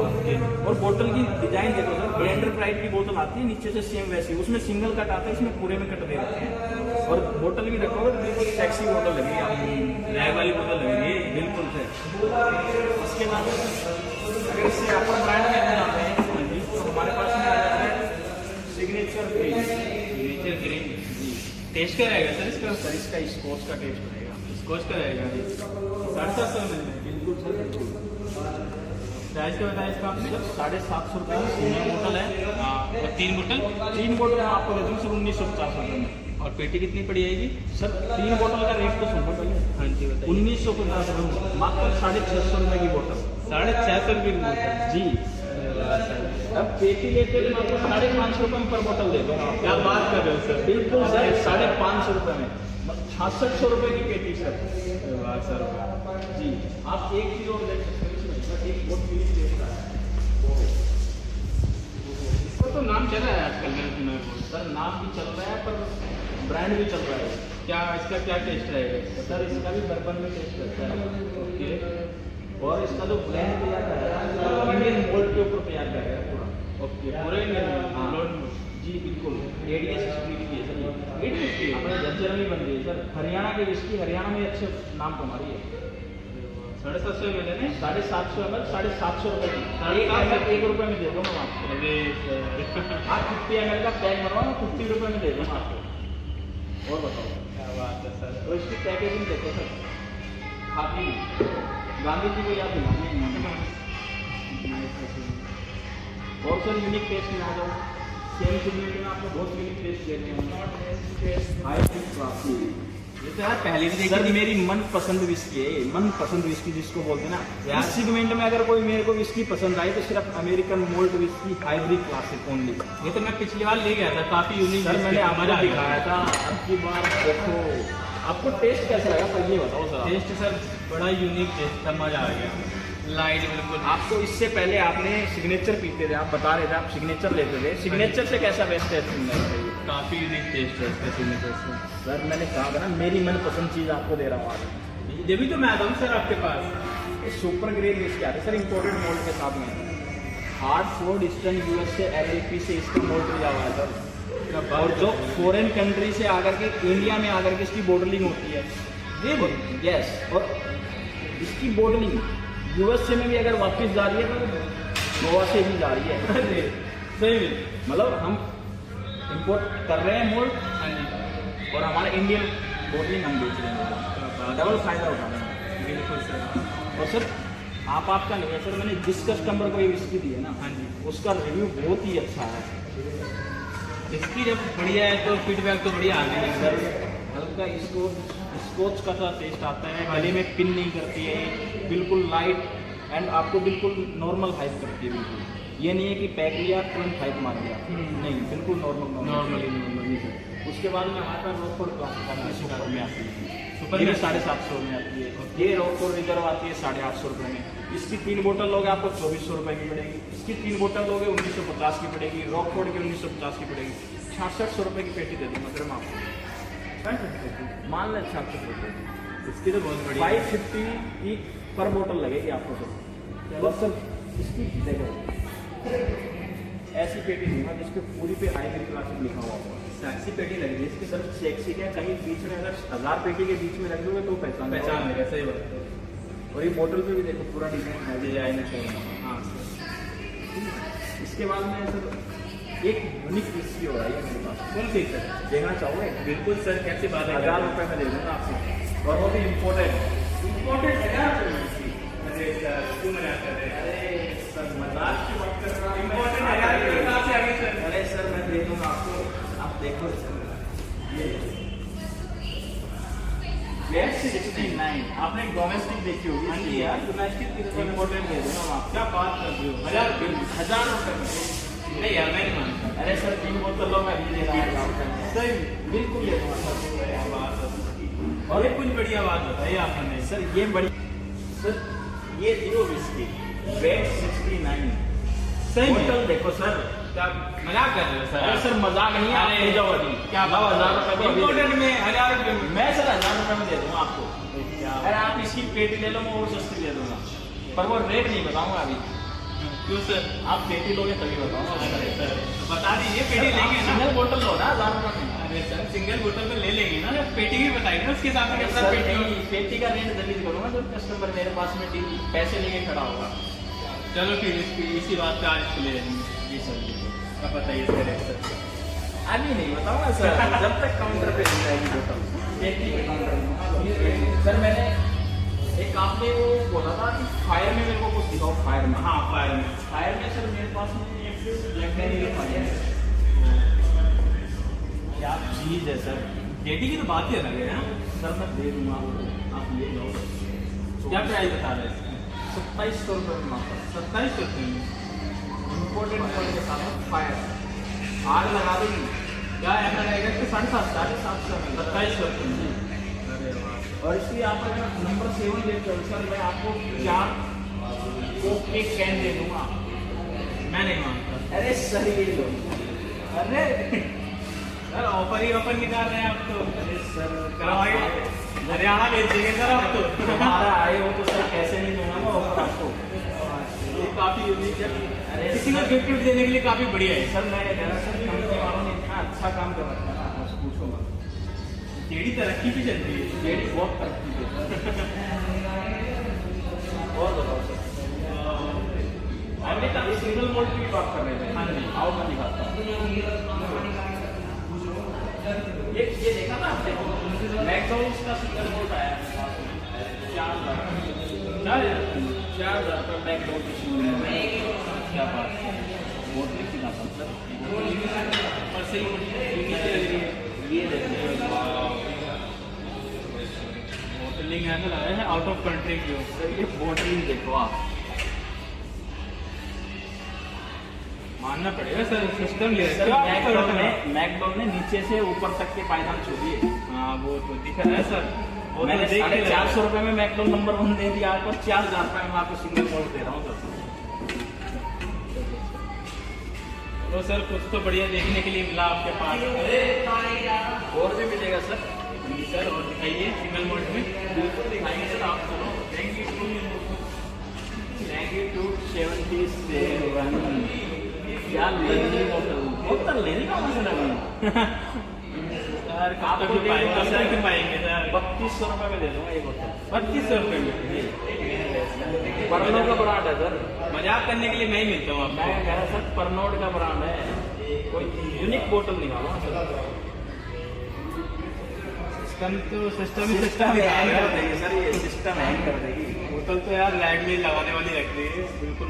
और बोतल की डिजाइन देखो सर, ब्लेंडर प्राइड की बोतल आती है, नीचे से सेम वैसी, उसमें सिंगल कट आता है, इसमें पूरे में कट दे रखे हैं। और बोतल भी रखोगे तो बिल्कुल सेक्सी बोतल लगेगी आपको, नए वाली बोतल लग रही है बिल्कुल सर। इसके बाद अगर इससे अपन ब्रांड में अंदर आते हैं सिग्नेचर ग्रीन जी। टेस्ट क्या रहेगा सर इसका? सर इसका स्कॉच का टेस्ट रहेगा। स्कॉच का रहेगा जी। 750 में बिल्कुल सर, बिल्कुल। प्राइस क्या बताया इसका आपने? 750 रुपये की सिंगल बोतल है। हाँ, और 3 बोतल? 3 बोतल मैं आपको दे दूँ सर 1950 रुपये में। और पेटी कितनी पड़ी आएगी सर 3 बोतल का रेट तो सुनो पहले। हाँ जी बताइए। 1950 रुपये, मात्र 650 रुपये की बोतल। 650 रुपये की बोतल जी। अब पेटी लेते तो मैं आपको 550 रुपये में पर बोतल दे दूँगा। क्या बात कर रहे हो सर? बिल्कुल सर, 550 रुपये में 6600 रुपये की पेटी सर। वाह सर वाह। जी, आप 1 किलो और देख सकते हैं इसमें, बस एक बहुत मिली देख रहा है। इसका तो नाम चल रहा है आजकल, मैंने सुना है बहुत। सर नाम भी चल रहा है पर ब्रांड भी चल रहा है। क्या इसका क्या टेस्ट रहेगा? सर इसका भी बर्बन में टेस्ट करता है। ओके। और इसका जो ब्रांड तैयार कर रहा है इंडियन मोल्ड के ऊपर तैयार कर रहा है पूरा। ओके, पूरे हाँ। लोड जी बिल्कुल, ADS स्ट्रीट की है सर ये। ADS की है? अपने झज्जर में बन रही है सर। हरियाणा की विस्की हरियाणा में अच्छे नाम कमा रही है। 750 में लेने? 750 ml 750 रुपये की। 750 1 रुपये में दे दूँगा मैं आपको। अरे आप 50 ml का पैक बनवाओ, 50 रुपये में दे दूँगा आपको। और बताओ, क्या बात है सर। तो इसकी पैकेजिंग देखो सर, काफी गांधी जी को याद दिलानी है। और सर यूनिक टेस्ट में आ जाओ, सेम सिग्नेचर में आपको बहुत यूनिक टेस्ट देते हैं। ये तो यार पहले भी सर देखी थी। मेरी मनपसंद विस्की है, मनपसंद विस्की जिसको बोलते हैं ना यार। इस सेगमेंट में अगर कोई मेरे को विस्की पसंद आई तो सिर्फ American moult whisky hybrid classic only. ये तो मैं पिछली बार ले गया था, काफी यूनिक। सर मैंने आपको दिखाया था, अब की बार देखो आपको टेस्ट कैसा लगा पहले बताओ सर। टेस्ट सर बड़ा यूनिक टेस्ट था, मजा आ गया। लाइट बिल्कुल। आपको इससे पहले आपने सिग्नेचर पीते थे, आप बता रहे थे आप सिग्नेचर लेते थे, सिग्नेचर से कैसा बेस्ट है? काफी यूनिक टेस्ट है इसका सिग्नेचर से। सर मैंने कहा था ना मेरी मनपसंद चीज़ आपको दे रहा हूँ आज। ये भी तो मैं आता हूँ सर आपके पास। ये सुपर ग्रेड विस्की आते सर इंपोर्टेड मोल्ड के साथ में। हार्टफोर्ड ईस्टर्न यूएस से LLP से इसका मोल्ड लिया हुआ है सर। और जो फॉरेन कंट्री से आकर के इंडिया में आकर के इसकी बॉटलिंग होती है। यस, और इसकी बॉटलिंग USA में भी अगर वापस जा रही है तो गोवा से भी जा रही है। सही में मतलब हम इंपोर्ट कर रहे हैं मोल्ड हाँ जी। और हमारे इंडियन बॉटलिंग हम बेच रहे हैं, डबल फायदा उठा रहे हैं। बिल्कुल सर। और सर आपका नहीं है सर, मैंने जिस कस्टमर को ये विस्की दी है ना हाँ जी। उसका रिव्यू बहुत ही अच्छा है इसकी जब बढ़िया है तो फीडबैक तो बढ़िया आ गई सर। हल्का स्कॉच का सा टेस्ट आता है, गले में पिन नहीं करती है, बिल्कुल लाइट एंड आपको बिल्कुल नॉर्मल हाइप करती है। बिल्कुल ये नहीं है कि पैक लिया तुरंत हाइप मार दिया, नहीं बिल्कुल नॉर्मली नॉर्मली सर। उसके बाद में हमारे पास रॉकफोर्ड क्लासिक सुपर में आती है, सुपर ये में 750 में आती है। ये रॉकफोर्ड रिजर्व आती है 850 रुपये में। इसकी 3 बोतल लोगे आपको 2400 रुपये की पड़ेगी। इसकी 3 बोतल लोगे 1950 की पड़ेगी। रॉकफोर्ड की 1950 की पड़ेगी। 6600 रुपये की पेटी दे दूँगा सर मैं आपको। मान लें 6600 रुपये। इसकी तो बहुत बढ़िया 550 की पर बोतल लगेगी आपको सर। बस सर इसकी देखो ऐसी पेटी दूंगा जिसके पूरी पे हाइब्रिड क्लासिक लिखा हुआ होगा। सेक्सी पेटी लग रही है इसकी सर सेक्सी क्या, कहीं बीच में अगर 1000 पेटी के बीच में रख दोगे तो पहचान लेगा। सही बात है। और ये बोतल पे भी देखो पूरा डिजाइन है, डिजाइन है। हाँ सर। इसके बाद में सर एक यूनिक विस्की हो रहा है मेरे पास। कौन सी सर? देखना चाहोगे? बिल्कुल सर, कैसी बात है। 1000 रुपये में दे दूँगा आपको, और वो भी इम्पोर्टेड है क्या? अरे सर क्यों मजाक कर रहे हैं? अरे सर मजाक की बात कर रहा हूँ। इम्पोर्टेंट है यार, ये कहाँ से आ गई सर? अरे सर मैं दे दूँगा आपको, आप देखो ये Best 69 आपने डोमेस्टिक देखी होगी। हाँ जी यार, डोमेस्टिक की तो इम्पोर्टेड दे दूँगा मैं आपको। क्या बात कर रहे हो? 1000 रुपये में। नहीं यार, मैं नहीं मानता। अरे सर 3 बोतल लो, मैं अभी दे रहा हूँ। सही बिल्कुल ले दूँगा सर। क्या बात है। और एक कुछ बढ़िया बात बताइए आपने। सर ये बड़ी सर ये जीरो विस्की Best 69 सही में? बोतल देखो सर। क्या मजाक कर रहे हो सर? अरे सर मजाक नहीं है, आप ले जाओ अभी। क्या लाओ 1000 रुपये को अभी दे इम्पोर्टेंट दो। में 1000 रुपये में? मैं सर 1000 रुपये में दे दूँगा आपको। क्या अरे आप इसकी पेटी ले लो, मैं और सस्ती दे दूँगा, पर वो रेट नहीं बताऊँगा अभी। क्यों सर? आप पेटी लोगे तभी बताऊँगा। अरे सर बता दीजिए, पेटी लेंगे ना? सिंगल बोतल लो ना 1000 रुपये में। अरे सर सिंगल बोतल में ले लेंगे ना, पेटी भी बताइए ना उसके साथ में कितना सर पेटी नहीं, पेटी का रेट दलील करूँगा जब कस्टमर मेरे पास में पैसे लेके खड़ा होगा। चलो फिर इसी बात पे आज इसको ले लेंगे। जी सर। अब बताइए इसका रेट सर। अभी नहीं बताऊंगा सर, जब तक काउंटर पे नहीं जाएगी बोतल। सर मैंने एक आपने वो बोला था कि फायर में मेरे को कुछ दिखाओ, फायर में। हाँ फायर में सर मेरे पास में एक ब्लैकबेरी का फायर है। क्या चीज है सर, जेटी की तो बात ही अलग है ना सर मैं दे दूंगा आपको, आप ले लो। क्या प्राइस बता रहे हैं 2700 रुपये में मात्र 2700 रुपये में इम्पोर्टेड मॉडल के साथ फायर आग लगा देगी। क्या है ना रहेगा कि 750 750 में 2700 रुपये में और इसकी आप अगर नंबर 7 लेते हो सर, मैं आपको 4 कोक के कैन दे दूंगा। मैं नहीं मानता अरे सर ये लो। अरे सर ऑफर ही ऑफर निकाल रहे हैं आप तो अरे सर करवाइए हरियाणा भेज देंगे सर आप तो हमारा आए हो तो सर कैसे नहीं दूंगा मैं ऑफर आपको। ये काफी यूनिक है अरे किसी को सर- गिफ्ट देने के लिए काफी बढ़िया है सर मैं कह रहा सर कंपनी वालों ने इतना अच्छा काम कर रखा है ना, बस पूछो मत। जेडी तरक्की भी चल रही है जेडी बहुत तरक्की है। और बताओ सर, अभी तक सिंगल मोल्ड की बात कर रहे थे। हाँ जी। आओ मैं दिखाता हूँ। ये देखा ना आपने, मैकडॉनल्ड्स का सिंगल मोल्ड आया है 4,000 का मैकडॉनल्ड्स की सिंगल मोल्ड। क्या बात है, बहुत लिखी ना सर। और सही यूनिक लग रही है ये देखिए, होटलिंग ऐसा लग रहा है आउट ऑफ कंट्री की हो सर ये बॉटलिंग देखो आप। मानना पड़ेगा सर सिस्टम ले सर रखा है मैकडॉनल्ड ने नीचे से ऊपर तक के पायदान छू दिए। हाँ वो तो दिख रहा है सर वो तो मैंने देख के लग रहा है। 450 रुपए में मैकडॉनल्ड नंबर 1 दे दिया आपको, 4,000 रुपए में आपको सिंगल मोल्ड दे रहा हूँ सर। तो सर कुछ तो बढ़िया देखने के लिए मिला आपके पास और भी मिलेगा सर। जी सर और दिखाइए सिंगल मोड में बिल्कुल दिखाएंगे सर आपको। Thank you to 77। क्या लेनी बोतल लेने का मसला नहीं। सर कब तक पाएंगे सर 3200 रुपए में दे दूंगा ये बोतल। 2500 रुपये में परनोड का ब्रांड है सर। मजाक करने के लिए मैं ही मिलता हूँ मैं आपको कह रहा सर परनोड का ब्रांड है, कोई यूनिक बोतल निकालो ना sir. System system system hang कर देगी सर, ये सिस्टम हैंग कर देगी। बोतल तो यार लाइट में लगाने वाली रख दी है बिल्कुल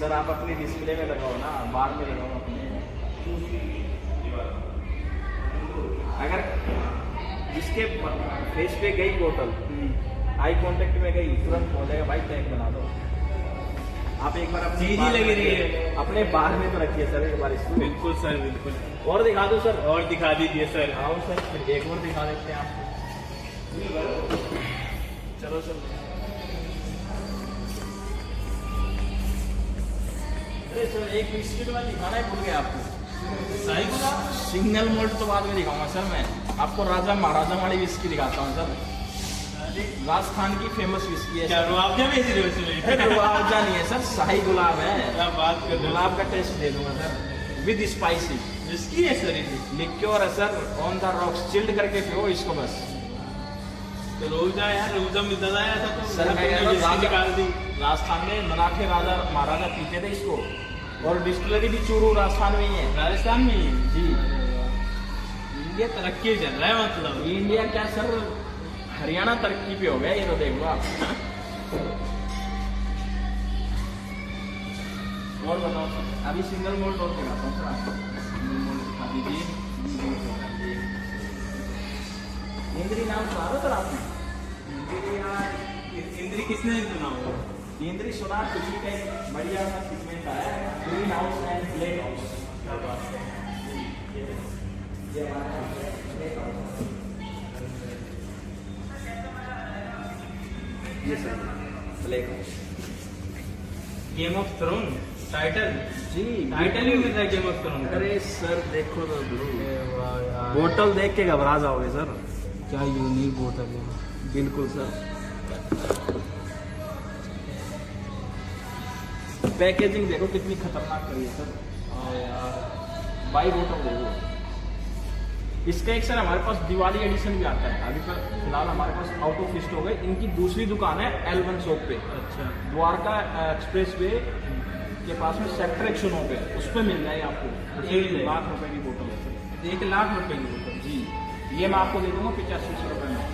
सर आप अपनी डिस्प्ले में लगाओ ना, बार में लगाओ अपने। अगर जिसके फेस पे गई बोतल, आई कांटेक्ट में गई, तुरंत बोलेगा भाई टैग बना दो। आप एक बार अपनी चीज ही बार लगी में रही है। अपने बार में तो रखिए सर एक बार इसको। बिल्कुल सर बिल्कुल और दिखा दो सर। और दिखा दीजिए सर आओ सर, फिर एक और दिखा देते हैं आपको। चलो सर। अरे सर एक बिस्किट में दिखाना ही भूल गया आपको। सही बोला सिंगल मोल्ड तो बाद में दिखाऊंगा सर। मैं आपको राजा महाराजा वाली विस्की दिखाता हूँ सर। राजस्थान की फेमस विस्की है क्या सर। रुआवजा बेच रहे हो इसमें गुलाब नहीं है सर, शाही गुलाब है। क्या बात कर रहे हो गुलाब का टेस्ट दे दूंगा सर, विद स्पाइसी। इसकी है सर ये लिक्योर है sir, on the rocks, chilled करके पियो इसको बस। तो रोजा यार रोजा मिलता था ऐसा तो सर मैं कह रहा हूँ इसकी निकाल दी राजस्थान में मराठे राजा महाराजा पीते थे इसको, और डिस्टिलरी भी चूरू राजस्थान में ही है। राजस्थान में ही जी इंडिया तरक्की चल रहा है मतलब इंडिया क्या सर, हरियाणा तरक्की पे हो गया ये तो देख लो आप। और बताओ सर, अभी सिंगल मोल्ड और दिखाता हूँ सर आपको। सिंगल मोल्ड दिखा दीजिए। इंद्री नाम सुना रहे सर आपने? इंद्री किसने सुना हो इंद्री सुना, किसी का एक बढ़िया सा सिगमेंट आया है, green house and black house. क्या बात है ये हमारा ब्लैक हाउस। ये sir black house. Game of throne title जी टाइटल भी मिलता है गेम ऑफ थ्रोन अरे सर देखो तो बोतल देख के घबरा जाओगे सर। क्या यूनिक बोतल है बिल्कुल सर। पैकेजिंग देखो कितनी खतरनाक करी है सर। बाई बोतल देखो। इसका एक सर हमारे पास दिवाली एडिशन भी आता है, अभी पर फिलहाल हमारे पास आउट ऑफ स्टॉक है। इनकी दूसरी दुकान है L1 शॉप पे, अच्छा द्वारका एक्सप्रेस वे के पास में सेक्टर 109 पे, उस पर मिल जाएगी आपको। 1 लाख रुपए की बोतल है। 1,00,000 रुपए की बोतल। जी, ये मैं आपको दे दूंगा 8500 रुपये में।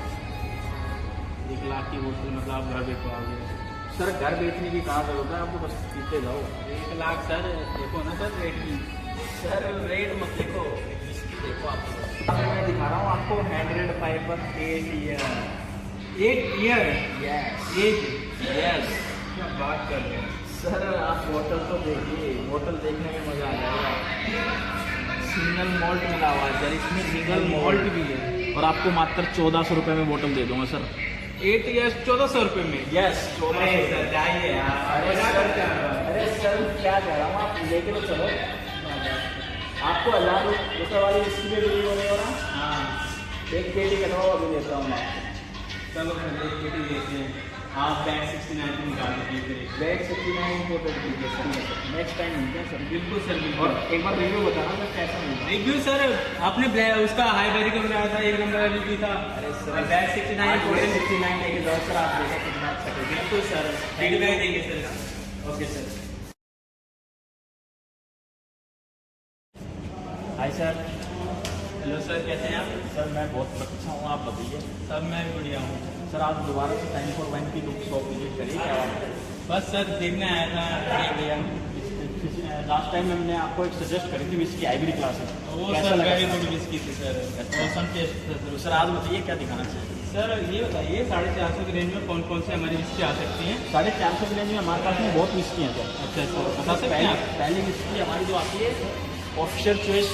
1,00,000 की बोतल मतलब आप घर बेच पाओगे? सर घर बेचने की कहाँ जरूरत है आपको, बस पीते जाओ। 1,00,000 सर, देखो ना सर रेट की। सर रेट मत देखो, इसकी देखो आप। मैं दिखा रहा हूँ आपको hundred pipers 8 year. 8 year yes age? Yes. क्या बात कर रहे हैं सर आप बोतल तो देखिए, बोतल देखने में मजा आ जाएगा। सिंगल मॉल्ट मिला हुआ है सर, इसमें सिंगल मॉल्ट भी है। और आपको मात्र 1400 रुपये में बोतल दे दूंगा सर। 8 ईयर्स 1400 रुपये में? यस 1400। सर जाइए यार। अरे सर क्या कह रहा हूँ, आप लेके तो चलो। आपको 1000 रुपये वाली इसकी भी बिल्ली होने वाला। हाँ एक पेटी कटवाओ, अभी देता हूँ मैं आपको। चलो सर एक पेटी देते हैं। आप बैग 69 की निकाल दीजिए। बैग 69 इम्पोर्टेड दीजिए सर, नेक्स्ट टाइम मिलते हैं सर। बिल्कुल सर और बिल्कुल। एक बार रिव्यू बताना सर कैसा मिला। रिव्यू सर आपने उसका हाई बैरी का बनाया था, 1 नंबर रिव्यू था। अरे सर बैग 69 इम्पोर्टेड इम्पोर्टेंट। 69 लेके जाओ सर, आप देखो कितना अच्छा है। बिल्कुल सर फीडबैक देंगे sir. Okay sir. Hi sir. Hello sir, कैसे हैं आप? सर मैं बहुत अच्छा हूँ, आप बताइए। सर मैं भी बढ़िया हूँ। सर आप दोबारा से टाइम फॉर वाइन की बुक शॉप विजिट करिए, क्या बात है? बस सर देखने आया था ये भैया। लास्ट टाइम हमने आपको एक सजेस्ट करी थी विस्की आइवरी क्लासेस, वो सर वेरी गुड विस्की थी सर, ऑसम टेस्ट था सर। सर आज बताइए क्या दिखाना चाहिए। सर ये बताइए 450 की रेंज में कौन कौन से हमारी विस्की आ सकती हैं? 450 की रेंज में हमारे पास में बहुत विस्की हैं सर। अच्छा सर बता सकते हैं आप? पहली विस्की हमारी जो आती है ऑफिशियल चॉइस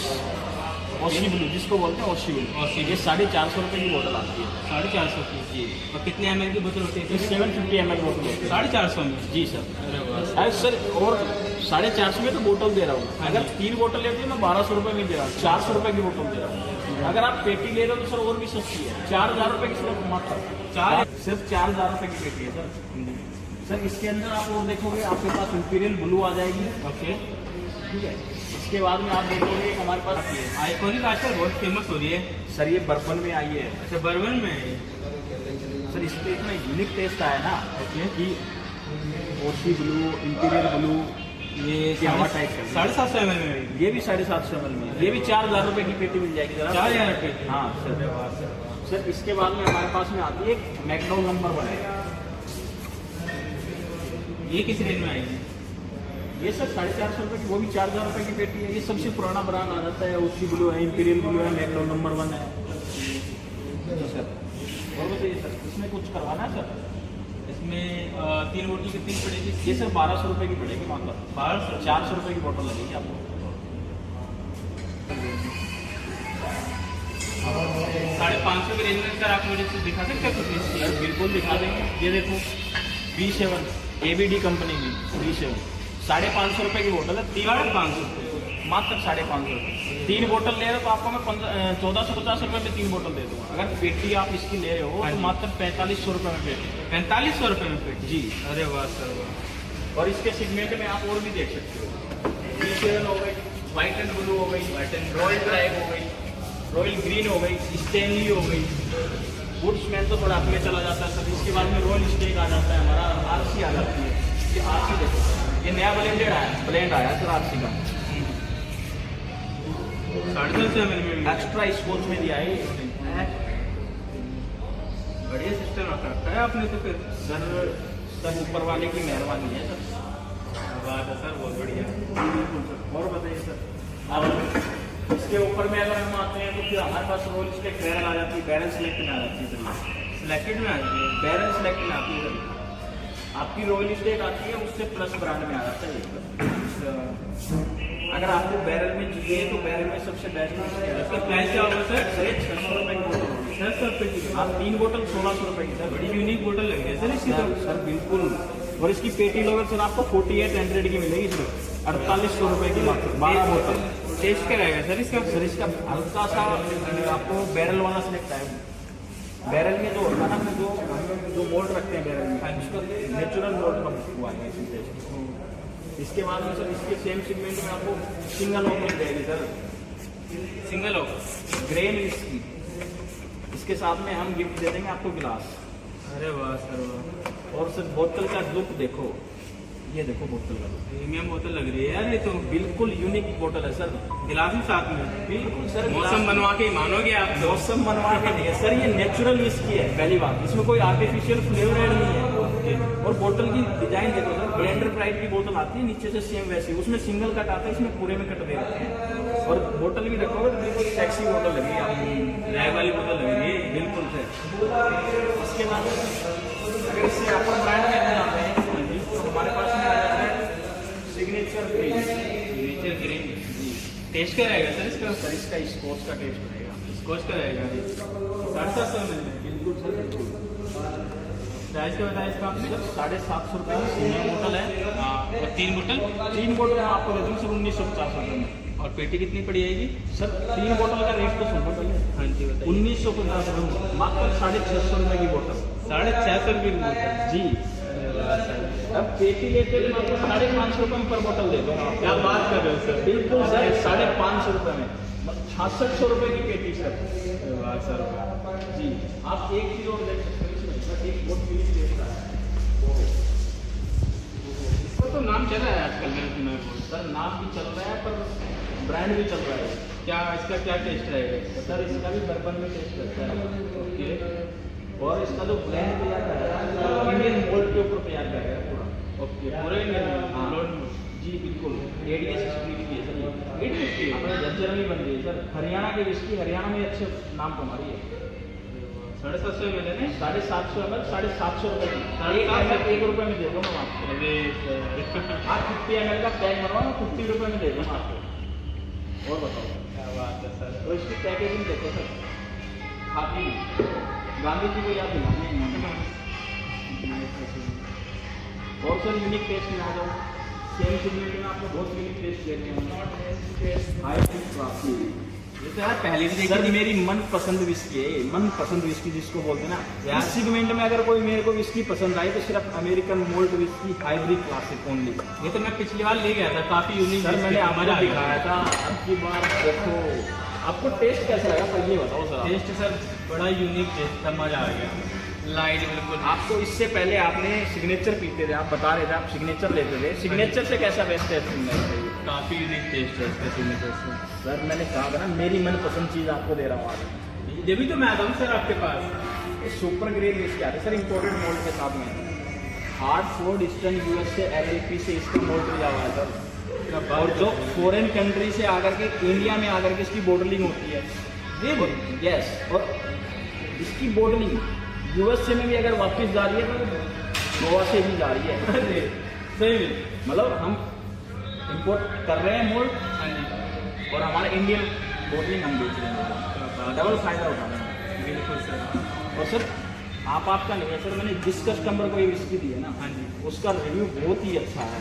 ओशी ब्लू, जिसको बोलते हैं ओशी ब्लू। ओशी ये 450 रुपये की बोतल आती है। 450 की? जी। और कितने ml की बोतल होती ये है? 750 ml बोतल होती है। 450 में? जी सर। अरे वाह। अरे सर और 450 में तो बोतल दे रहा हूँ। हाँ अगर जी। 3 बोतल लेती है मैं 1200 रुपये में दे रहा हूँ, 400 रुपये की बोतल दे रहा हूँ। अगर आप पेटी ले रहे हो तो सर और भी सस्ती है, 4000 रुपये की सिर्फ मात्र। सिर्फ 4000 रुपये की पेटी है सर। सर इसके अंदर आप और देखोगे आपके पास इंपीरियल ब्लू आ जाएगी। ओके। ठीक है, इसके बाद में आप देखोगे एक हमारे पास आती है आइकॉनिक आजकल बहुत फेमस हो रही है। सर, ये बर्बन में आई है। अच्छा बर्बन में? सर इसमें इतना यूनिक टेस्ट आया ना ओके। कि ओशी ब्लू, इंपीरियल ब्लू, ये हवा टाइप का 750 ml में? ये भी 750 ml में, ये भी 4000 रुपये की पेटी मिल जाएगी। 4000 रुपये? हाँ सर। सर इसके बाद में हमारे पास में आती है मैकडॉल नंबर 1। ये किस रेंज में आएगी? ये सर 450 रुपये की, वो भी 4000 रुपये की पेटी है। ये सबसे पुराना ब्रांड आ जाता है, ओशी ब्लू है, इंपीरियल ब्लू है, मैकडॉल नंबर 1 है। जी सर। और बताइए सर, इसमें कुछ करवाना है सर? इसमें 3 बोतल कितनी की पड़ेगी? ये सर 1200 रुपये की पड़ेगी मात्र। 1200? 400 रुपये की बोतल लगेगी आपको। 550 की रेंज में सर आप मुझे दिखा सकते हैं कुछ विस्की? सर बिल्कुल दिखा देंगे। ये देखो B7 ABD कंपनी की B7 550 रुपये की बोतल है। 550 रुपये? मात्र 550 रुपये। 3 बोतल ले रहे हो तो आपको मैं 1450 रुपये में 3 बोतल दे दूँगा। अगर पेटी आप इसकी ले रहे हो हाँ तो जी। मात्र 4500 रुपये में पेटी। 4500 रुपये में पेटी? जी। अरे वाह सर वाह। और इसके सेगमेंट में आप और भी देख सकते हो, B7 हो गई, व्हाइट एंड ब्लू हो गई, रॉयल ड्राइव हो गई, रॉयल ग्रीन हो गई, स्टेनली हो गई। वुड्समैन तो थोड़ा अपने चला जाता है सर। इसके बाद में रॉयल स्टेक आ जाता है, हमारा RC आ जाती है। ये RC देखो, ये नया ब्लेंड आया सर RC का। 750 ml में? एक्स्ट्रा स्कोच में दिया है ये। बढ़िया सिस्टम रखा है आपने तो फिर। सर सब ऊपर वाले की मेहरबानी है सर। बात है सर, बहुत बढ़िया। और बताइए सर, अब इसके ऊपर में अगर हम आते हैं तो फिर हमारे पास रोल स्टेक बैरल आ जाती है, बैरल सेलेक्ट में आ जाती है सर। सिलेक्टेड में आती है? बैरल सेलेक्ट में आती है सर। आपकी रॉयल स्टेक आती है, उससे प्लस ब्रांड में आ जाता है ये सर। अगर आपको बैरल में चाहिए तो बैरल में सबसे बेस्ट इसका प्राइस क्या होगा सर? 600 रुपये की बोतल होगी। 600 रुपये की? आप 3 बोतल 1600 रुपये की सर। बड़ी यूनिक बोतल लग रही है सर इसकी तो। सर बिल्कुल। और इसकी पेटी लोगे सर आपको 4800 की मिलेगी सर, 4800 रुपये की मात्र 12 बोतल। टेस्ट क्या रहेगा सर इसका? सर इसका हल्का सा आपको बैरल वाला सिलेक्ट है। बैरल में जो होता है ना, जो मोल्ड रखते हैं बैरल में, उसका नेचुरल मोल्ड का हुआ है इसमें टेस्ट। इसके बाद में सर इसके सेम सेगमेंट में आपको सिंगल ऑफ मिल जाएगी sir, single of grey whisky. इसके साथ में हम गिफ्ट दे देंगे आपको गिलास। अरे वाह सर वाह। और सर बोतल का लुक देखो, ये देखो बोतल का प्रीमियम बोतल लग रही है यार ये तो। बिल्कुल यूनिक बोतल है सर। गिलास भी साथ में। बिल्कुल सर, मौसम बनवा के ही मानोगे आप तो। मौसम बनवा के नहीं है सर, ये नेचुरल विस्की है पहली बात, इसमें कोई आर्टिफिशियल फ्लेवर ऐड नहीं है। और बोतल की डिजाइन देखो सर, ब्लेंडर प्राइड की बोतल आती है नीचे से सेम वैसी, उसमें सिंगल कट आता है, इसमें पूरे में कट दे रखे हैं। और बोतल भी रखोगे तो बिल्कुल सेक्सी बोतल लगी आपको, रैग वाली बोतल लग रही है। बिल्कुल सर। इसके बाद अगर इससे अपन ब्रांड में आते हैं तो हमारे पास में आ जाता है signature green. Nature green. Taste क्या रहेगा सर इसका? सर इसका स्कॉच का टेस्ट रहेगा। स्कॉच का रहेगा। 750 में। बिल्कुल सर, बिल्कुल। प्राइस क्या बताया इसका आपने? सर 750 रुपये की सीनियर बोतल है। हाँ, और 3 बोतल? 3 बोतल मैं आपको दे दूँ सर 1950 रुपये में। और पेटी कितनी पड़ी आएगी? सर 3 बोतल का रेट तो सुनो पहले। हाँ जी बताइए। 1950 रुपये, मात्र 650 रुपये की बोतल। 650 रुपये की बोतल जी। अब पेटी लेते तो मैं आपको 550 रुपये में पर बोतल दे दूँगा। क्या बात कर रहे हो सर? बिल्कुल सर, 550 रुपये में 6600 रुपये की पेटी सर। वाह सर। जी, आप 1 किलो ले सकते हो इसमें, बस एक बहुत फीलिंग देता है। इसका तो नाम चल रहा है आजकल, मैंने सुना है। सर नाम भी चल रहा है पर ब्रांड भी चल रहा है। क्या इसका क्या टेस्ट रहेगा? सर इसका भी बर्बन में टेस्ट करता है। ओके। और इसका जो ब्रांड तैयार कर रहा है इंडियन मोल्ड के ऊपर तैयार कर रहा है पूरा। ओके, पूरे हाँ। लोड। जी बिल्कुल, ADS स्ट्रीट की है सर ये। ADS की? अपने झज्जर में बन रही है सर। हरियाणा की विस्की हरियाणा में अच्छे नाम कमा रही है। 750 में लेने? 750 ml 750 रुपये की। 750 1 रुपये में दे दूँगा मैं आपको। अरे सर। आप 50 ml का पैक बनवाओ, 50 रुपये में दे दूँगा आपको। और बताओ क्या बात है सर। तो इसकी पैकेजिंग देखो सर, काफी गांधी जी को याद दिलानी है। और सर यूनिक टेस्ट में आ जाओ, सेम सिगनेचर में आपको बहुत यूनिक टेस्ट देते हैं। ये तो यार पहले भी सर देखी थी। मेरी मनपसंद विस्की है ये, मनपसंद विस्की जिसको बोलते हैं ना यार। इस सेगमेंट में अगर कोई मेरे को विस्की पसंद आई तो सिर्फ American moult whisky hybrid classic only. ये तो मैं पिछली बार ले गया था, काफी यूनिक। सर मैंने आपको दिखाया था, अब की बार देखो आपको टेस्ट कैसा लगा पहले बताओ सर। टेस्ट सर बड़ा यूनिक टेस्ट था, मजा आ गया। लाइट बिल्कुल। आपको इससे पहले आपने सिग्नेचर पीते थे, आप बता रहे थे आप सिग्नेचर लेते थे, सिग्नेचर से कैसा बेस्ट है? काफी यूनिक टेस्ट है इसका सिग्नेचर से। सर मैंने कहा था ना मेरी मनपसंद चीज़ आपको दे रहा हूँ आज। ये भी तो मैं आता हूँ सर आपके पास। ये सुपर ग्रेड विस्की आते सर इंपोर्टेड मोल्ड के साथ में। हार्टफोर्ड ईस्टर्न US से LLP से इसका मोल्ड लिया हुआ है सर। और जो फॉरेन कंट्री से आकर के इंडिया में आकर के इसकी बॉटलिंग होती है। यस, और इसकी बॉटलिंग USA में भी अगर वापस जा रही है तो गोवा से भी जा रही है। सही में मतलब हम इंपोर्ट कर रहे हैं मोल्ड हाँ जी। और हमारा इंडियन बॉटलिंग हम बेच रहे हैं, डबल फायदा उठा रहे हैं। बिल्कुल सर। और सर आपका नहीं है सर, मैंने जिस कस्टमर को ये विस्की दी है ना, हाँ जी, उसका रिव्यू बहुत ही अच्छा है।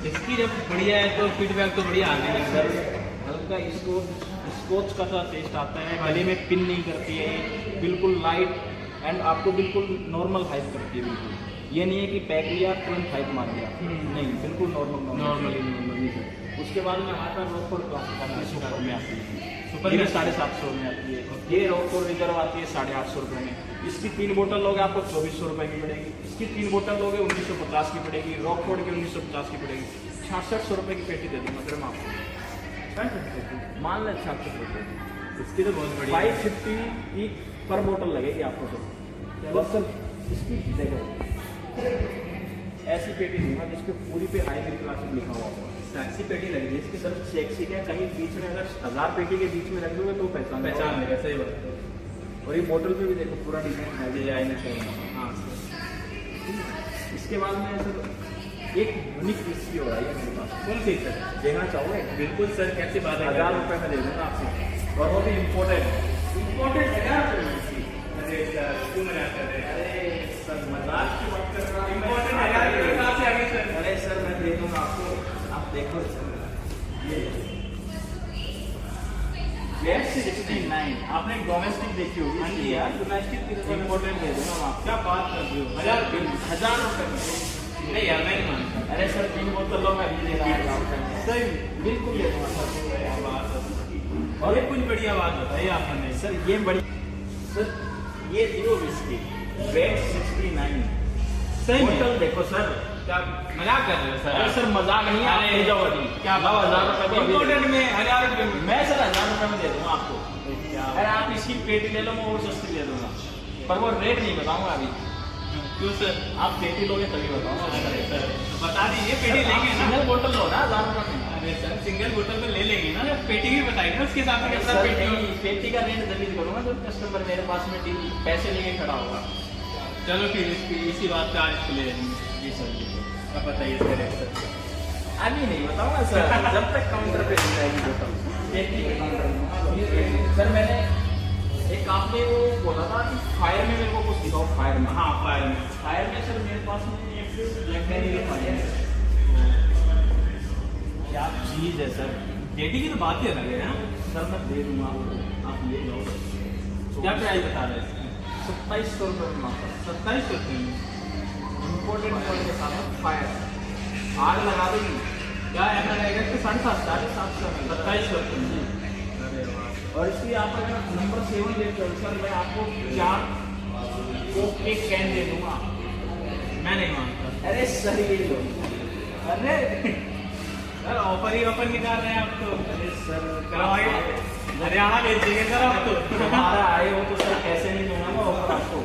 इसकी जब बढ़िया है तो फीडबैक तो बढ़िया आ गई सर हल्का इसको स्कॉच का सा टेस्ट आता है, गले में पिन नहीं करती है, बिल्कुल लाइट एंड आपको बिल्कुल नॉर्मल हाइप करती है। बिल्कुल ये नहीं है कि पैक लिया तुरंत हाइप मार दिया, नहीं बिल्कुल नॉर्मली सर। उसके बाद में हमारे पास रॉकफोर्ड क्लासिक सुपर में आती है, सुपर में 750 में आती है। ये रॉकफोर्ड रिजर्व आती है 850 रुपये में। इसकी 3 बोतल लोगे आपको 2400 रुपये की पड़ेगी। इसकी 3 बोतल लोगे 1950 की पड़ेगी। रॉकफोर्ड की 1950 की पड़ेगी। 6600 रुपये की पेटी दे दूँगा सर मैं आपको, मान लें 6600 रुपये। इसकी तो बहुत बढ़िया। 550 की पर बोतल लगेगी आपको सर। बस सर इसकी देखो ऐसी पेटी दूंगा जिसके पूरी पे हाइब्रिड क्लासिक लिखा हुआ होगा। टैक्सी पेटी लग रही है इसकी सर सेक्सी है, कहीं बीच में अगर 1000 पेटी के बीच में रख दोगे तो पहचान लेगा। सही बात है। और ये बोतल पे भी देखो पूरा डिजाइन है, डिजाइन है। हाँ सर। इसके बाद में सर एक यूनिक विस्की हो रहा है मेरे पास। कौन सी सर? देखना चाहोगे? बिल्कुल सर, कैसी बात है। 1000 रुपये में दे दूँगा आपसे, और वो भी इम्पोर्टेड है क्या? अरे सर क्यों मजाक कर रहे हैं? अरे सर मजाक की बात कर रहा हूँ। इम्पोर्टेंट है यार, ये कहाँ से आ गई सर? अरे सर मैं दे दूँगा आपको, आप देखो ये Z69 आपने डोमेस्टिक देखी होगी। हाँ जी यार, डोमेस्टिक इम्पोर्टेंट दे दूँगा मैं आपको। क्या बात कर रहे हो? 1000 रुपये में। नहीं यार, मैं नहीं मानता। अरे सर 3 बोतलों में अभी दे रहा हूँ। सही बिल्कुल दे दूँगा सर। क्या बात है। और एक कुछ बढ़िया बात बताइए आपने। सर ये बड़ी सर ये जीरो विस्की Z69 सही में? बोतल देखो सर, क्या मजाक कर रहे हो सर? अरे सर मजाक नहीं है, आप ले जाओ अभी। क्या लाओ 1000 रुपए तो अभी दे इम्पोर्टेड दो। में 1000 रुपए में मैं सर 1000 रुपए में दे दूंगा आपको। क्या अरे आप इसकी पेटी ले लो, मैं और सस्ती दे दूंगा, पर वो रेट नहीं बताऊंगा अभी। क्यों सर? आप पेटी लोगे तभी बताऊंगा। अरे सर तो बता दीजिए, पेटी लेंगे ना? सिंगल बोतल लो ना 1000 रुपए में। अरे सर सिंगल बोतल तो ले लेंगे ना, पेटी भी बताइए ना उसके हिसाब से कितना सर पेटी। नहीं, पेटी का रेट तभी करूंगा जब कस्टमर मेरे पास में पैसे लेके खड़ा होगा। चलो फिर इसी बात पे आज इसको ले लेंगे। जी सर जी सर। अब बताइए इसका रेट सर। अभी नहीं बताऊंगा सर, जब तक काउंटर पे नहीं जाएगी बोतल। पेटी पे काउंटर पे। सर मैंने एक आपने वो बोला था कि फायर में मेरे को कुछ दिखाओ, फायर में। हाँ फायर में। फायर में सर मेरे पास में एक ब्लैकबेरी की फायर है। क्या चीज है सर, पेटी की तो बात ही अलग है। सर मैं दे दूंगा आपको, आप ले लो। क्या प्राइस बता रहे हैं? 2700 रुपये में मात्र। 2700 रुपये में। इम्पोर्टेड क्वालिटी के साथ में फायर आग लगा देगी। क्या ऐसा रहेगा कि 750 750 में 2700 रुपये में। जी। और इसकी आप अगर नंबर 7 लेते हो सर, मैं आपको 4 कोक के कैन दे दूंगा। मैं नहीं मानता। अरे सर ये लो। अरे सर ऑफर ही ऑफर निकाल रहे हैं आप तो। अरे सर करवाइए, हरियाणा भेज देंगे सर आप तो। हमारा आए हो तो सर कैसे नहीं दूंगा मैं ऑफर आपको।